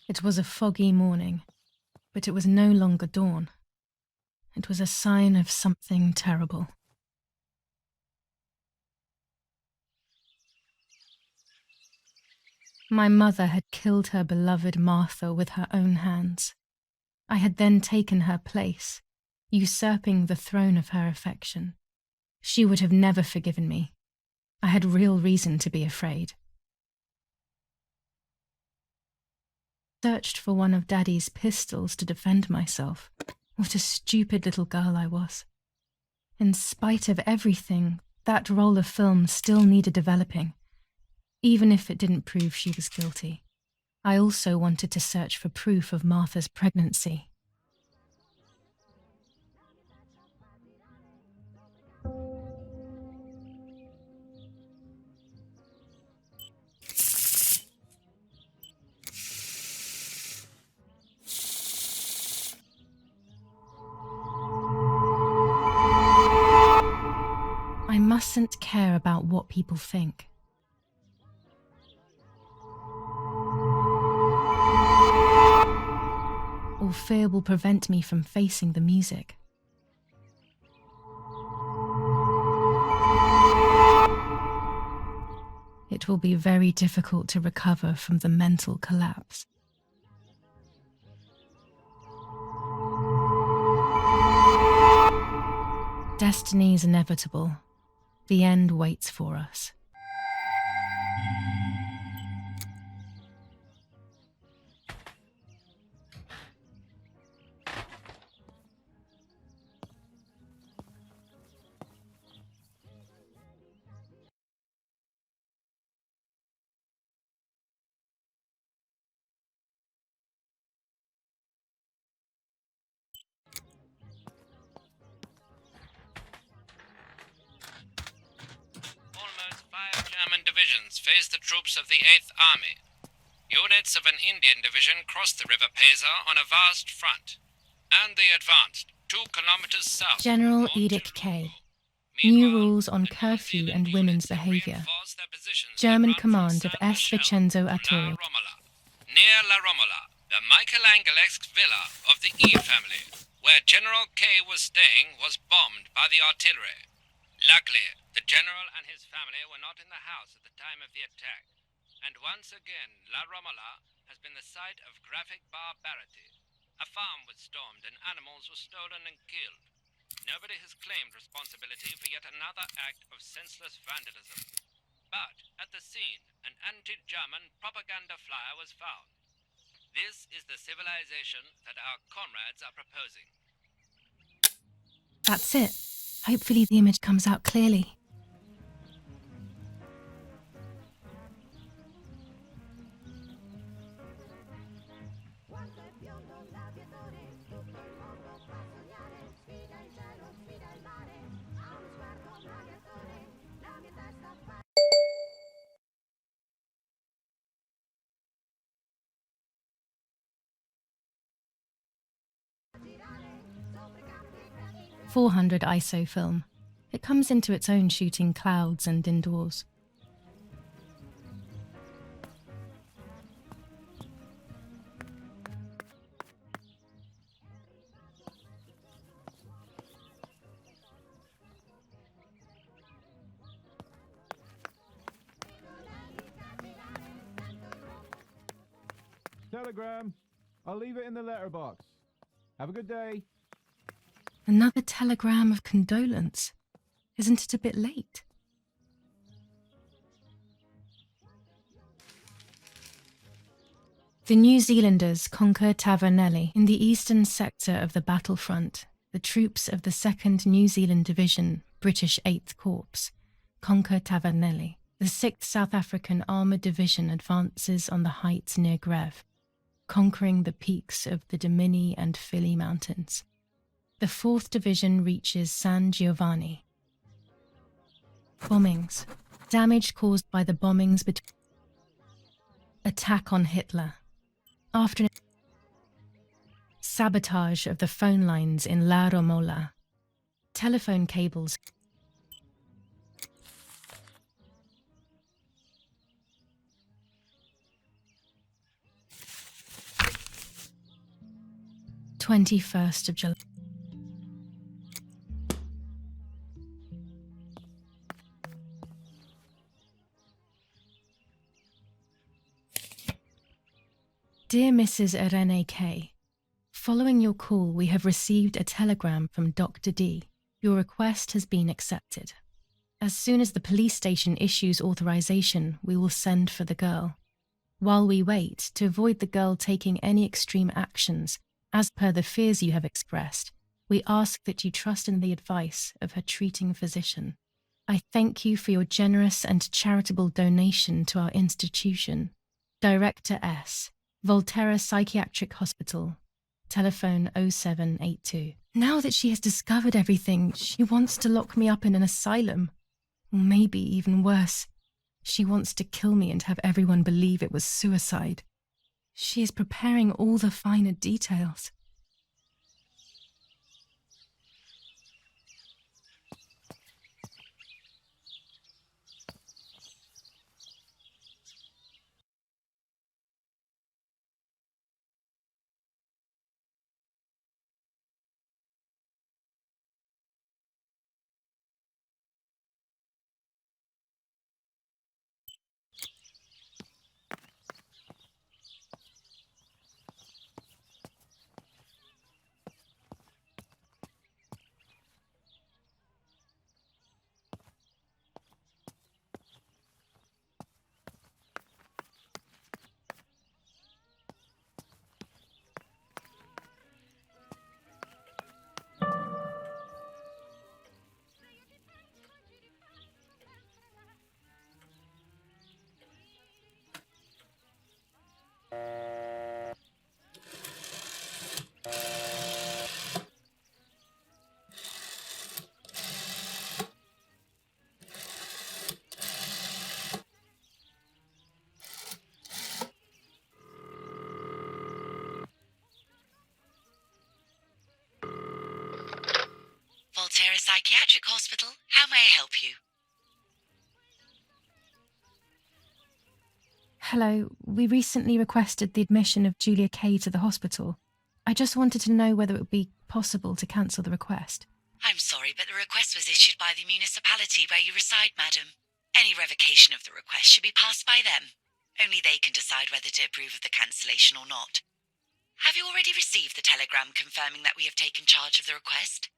It was a foggy morning, but it was no longer dawn. It was a sign of something terrible. My mother had killed her beloved Martha with her own hands. I had then taken her place, usurping the throne of her affection. She would have never forgiven me. I had real reason to be afraid. Searched for one of Daddy's pistols to defend myself. What a stupid little girl I was. In spite of everything, that roll of film still needed developing, even if it didn't prove she was guilty. I also wanted to search for proof of Martha's pregnancy. mustn't care about what people think. Or fear will prevent me from facing the music. It will be very difficult to recover from the mental collapse. Destiny is inevitable. The end waits for us. German divisions faced the troops of the 8th Army. Units of an Indian division crossed the River Pesa on a vast front, and they advanced 2 kilometers south. General Edict K. New rules on curfew and women's behavior. German command of S. Vincenzo Arturo. Near La Romola, the Michelangelesque villa of the E family, where General K was staying, was bombed by the artillery. Luckily, the general and his family were not in the house at the time of the attack. And once again, La Romola has been the site of graphic barbarity. A farm was stormed and animals were stolen and killed. Nobody has claimed responsibility for yet another act of senseless vandalism. But at the scene, an anti-German propaganda flyer was found. This is the civilization that our comrades are proposing. That's it. Hopefully the image comes out clearly. .400 ISO film. It comes into its own shooting clouds and indoors. Telegram. I'll leave it in the letterbox. Have a good day. Another telegram of condolence. Isn't it a bit late? The New Zealanders conquer Tavernelli in the eastern sector of the battlefront. The troops of the 2nd New Zealand Division, British 8th Corps, conquer Tavernelli. The 6th South African Armoured Division advances on the heights near Greve, conquering the peaks of the Dimini and Philly Mountains. The 4th Division reaches San Giovanni. Bombings. Damage caused by the bombings between. Attack on Hitler. After an sabotage of the phone lines in La Romola. Telephone cables. (21st of July). Dear Mrs. Irene K., following your call, we have received a telegram from Dr. D. Your request has been accepted. As soon as the police station issues authorization, we will send for the girl. While we wait, to avoid the girl taking any extreme actions, as per the fears you have expressed, we ask that you trust in the advice of her treating physician. I thank you for your generous and charitable donation to our institution. Director S. Volterra Psychiatric Hospital. Telephone 0782. Now that she has discovered everything, she wants to lock me up in an asylum. Or maybe even worse, she wants to kill me and have everyone believe it was suicide. She is preparing all the finer details. Care, a psychiatric hospital. How may I help you? Hello, we recently requested the admission of Julia Kay to the hospital. I just wanted to know whether it would be possible to cancel the request. I'm sorry, but the request was issued by the municipality where you reside, madam. Any revocation of the request should be passed by them. Only they can decide whether to approve of the cancellation or not. Have you already received the telegram confirming that we have taken charge of the request?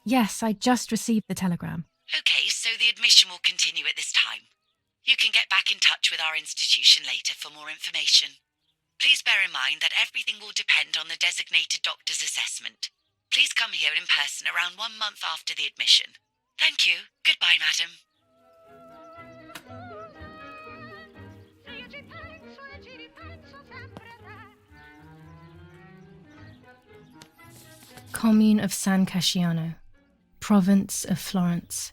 Yes, I just received the telegram. Okay, so the admission will continue at this time. You can get back in touch with our institution later for more information. Please bear in mind that everything will depend on the designated doctor's assessment. Please come here in person around 1 month after the admission. Thank you. Goodbye, madam. Commune of San Casciano, province of Florence.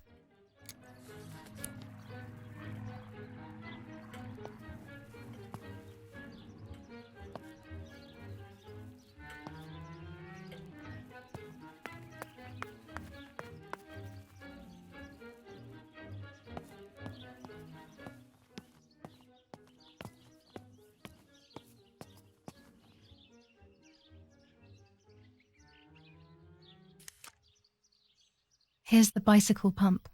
Here's the bicycle pump.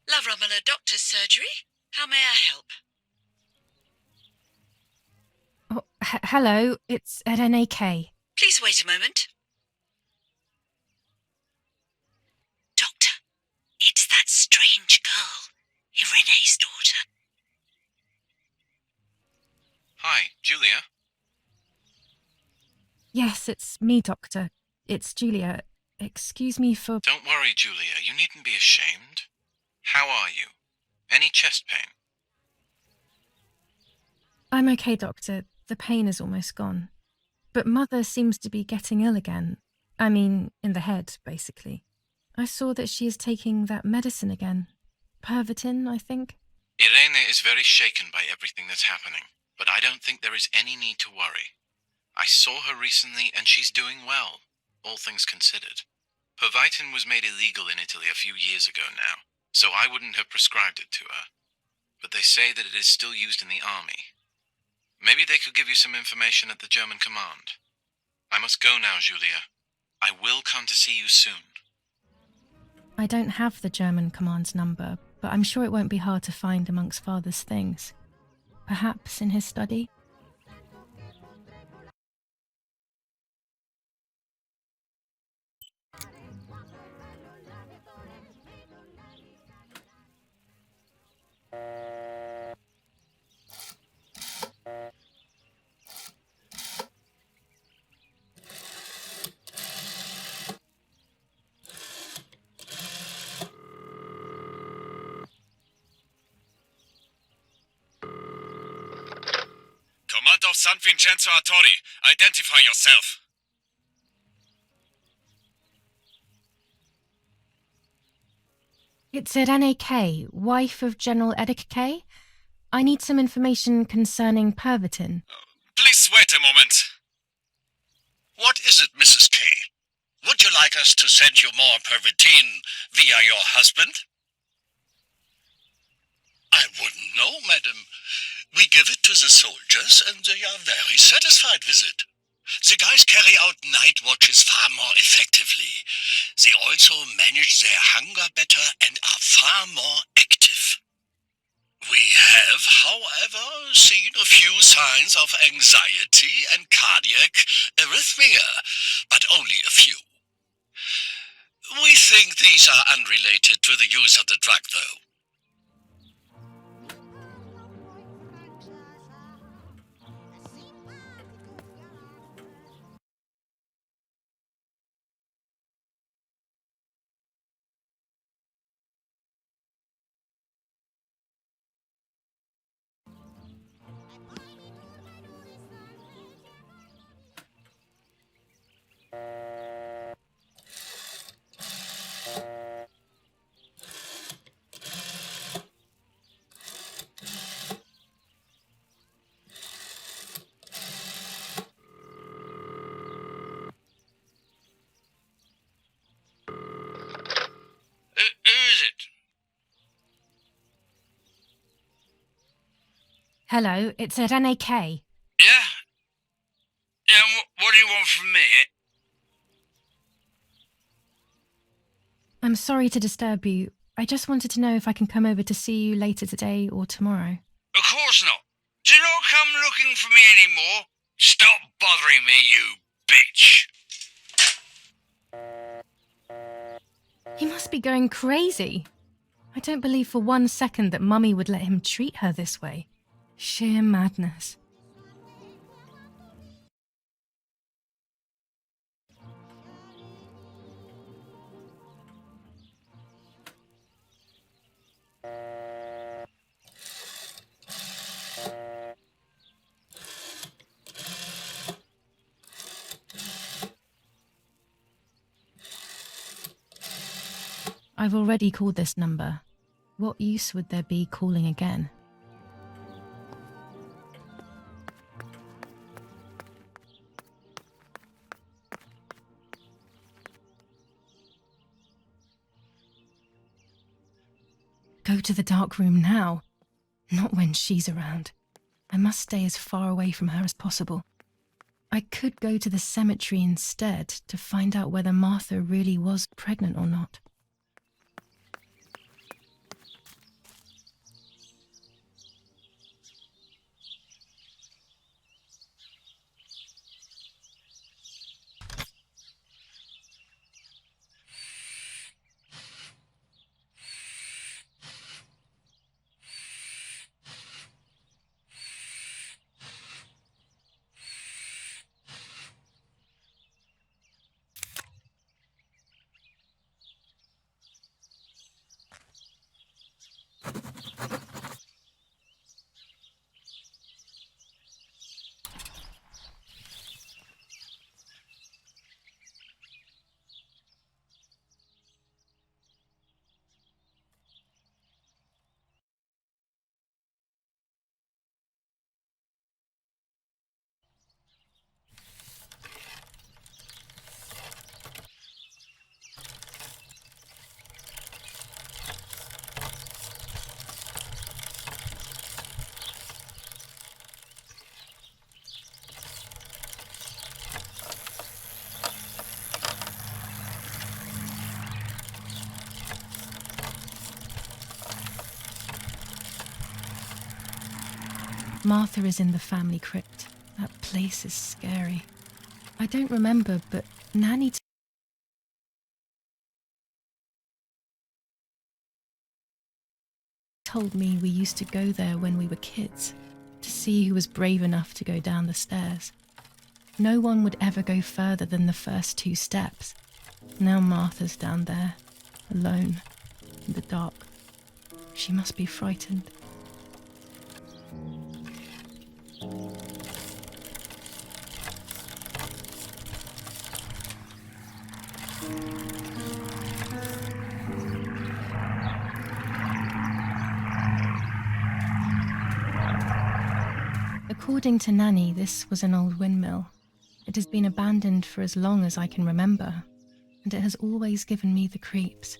La Romola Doctor's Surgery. How may I help? Oh, hello, it's at NAK. Please wait a moment. Doctor, it's that strange girl, Irene's daughter. Hi, Julia. Yes, it's me, Doctor. It's Julia. Excuse me for... Don't worry, Julia. You needn't be ashamed. How are you? Any chest pain? I'm okay, Doctor. The pain is almost gone. But Mother seems to be getting ill again. I mean, in the head, basically. I saw that she is taking that medicine again. Pervitin, I think. Irene is very shaken by everything that's happening, but I don't think there is any need to worry. I saw her recently and she's doing well, all things considered. Pervitin was made illegal in Italy a few years ago now, so I wouldn't have prescribed it to her. But they say that it is still used in the army. Maybe they could give you some information at the German command. I must go now, Julia. I will come to see you soon. I don't have the German command's number, but I'm sure it won't be hard to find amongst Father's things. Perhaps in his study? Command of San Vincenzo Artori, identify yourself. It's at NAK, wife of General Edic K. I need some information concerning Pervitin. Please wait a moment. What is it, Mrs. K? Would you like us to send you more Pervitin via your husband? I wouldn't know, madam. We give it to the soldiers and they are very satisfied with it. The guys carry out night watches far more effectively. They also manage their hunger better and are far more active. We have, however, seen a few signs of anxiety and cardiac arrhythmia, but only a few. We think these are unrelated to the use of the drug, though. Who is it? Hello, it's Rene K. Yeah? Yeah, and what do you want from me? I'm sorry to disturb you. I just wanted to know if I can come over to see you later today or tomorrow. Of course not. Do not come looking for me anymore. Stop bothering me, you bitch. He must be going crazy. I don't believe for 1 second that Mummy would let him treat her this way. Sheer madness. I've already called this number. What use would there be calling again? Go to the dark room now. Not when she's around. I must stay as far away from her as possible. I could go to the cemetery instead to find out whether Martha really was pregnant or not. Martha is in the family crypt. That place is scary. I don't remember, but Nanny told me we used to go there when we were kids, to see who was brave enough to go down the stairs. No one would ever go further than the first 2 steps. Now Martha's down there, alone, in the dark. She must be frightened. According to Nanny, this was an old windmill. It has been abandoned for as long as I can remember, and it has always given me the creeps.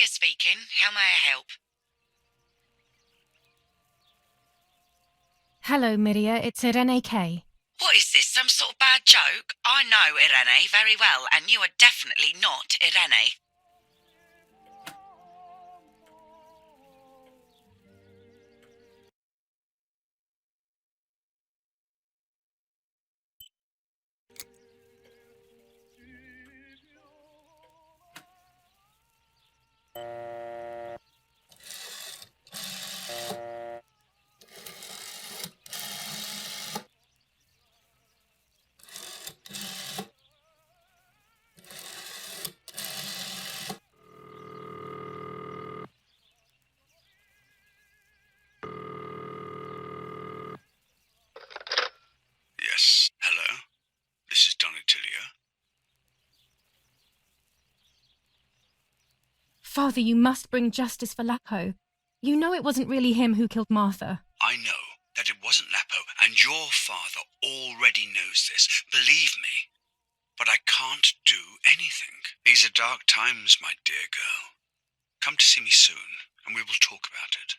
Julia speaking. How may I help? Hello, Miria. It's Irene K. What is this, some sort of bad joke? I know Irene very well, and you are definitely not Irene. Yes, hello. This is Don Italia. Father, you must bring justice for Lapo. You know it wasn't really him who killed Martha. I know that it wasn't Lapo, and your father already knows this, believe me. But I can't do anything. These are dark times, my dear girl. Come to see me soon, and we will talk about it.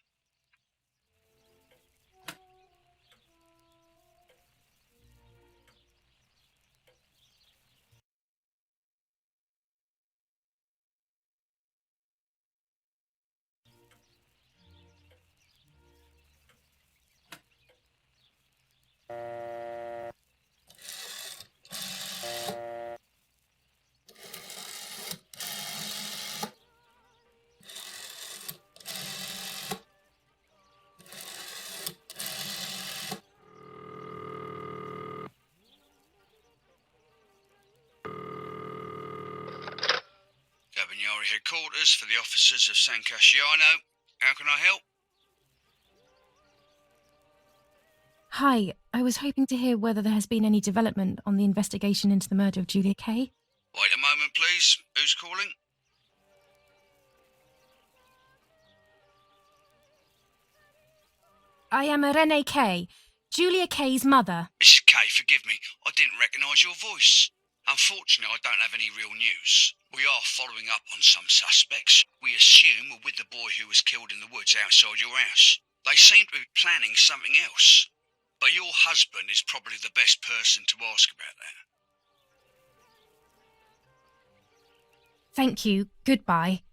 Cabignari headquarters for the officers of San Casciano. How can I help? Hi, I was hoping to hear whether there has been any development on the investigation into the murder of Julia Kay. Wait a moment, please. Who's calling? I am Irene Kay, Julia Kay's mother. Mrs. Kay, forgive me. I didn't recognise your voice. Unfortunately, I don't have any real news. We are following up on some suspects. We assume we're with the boy who was killed in the woods outside your house. They seem to be planning something else. But your husband is probably the best person to ask about that. Thank you. Goodbye.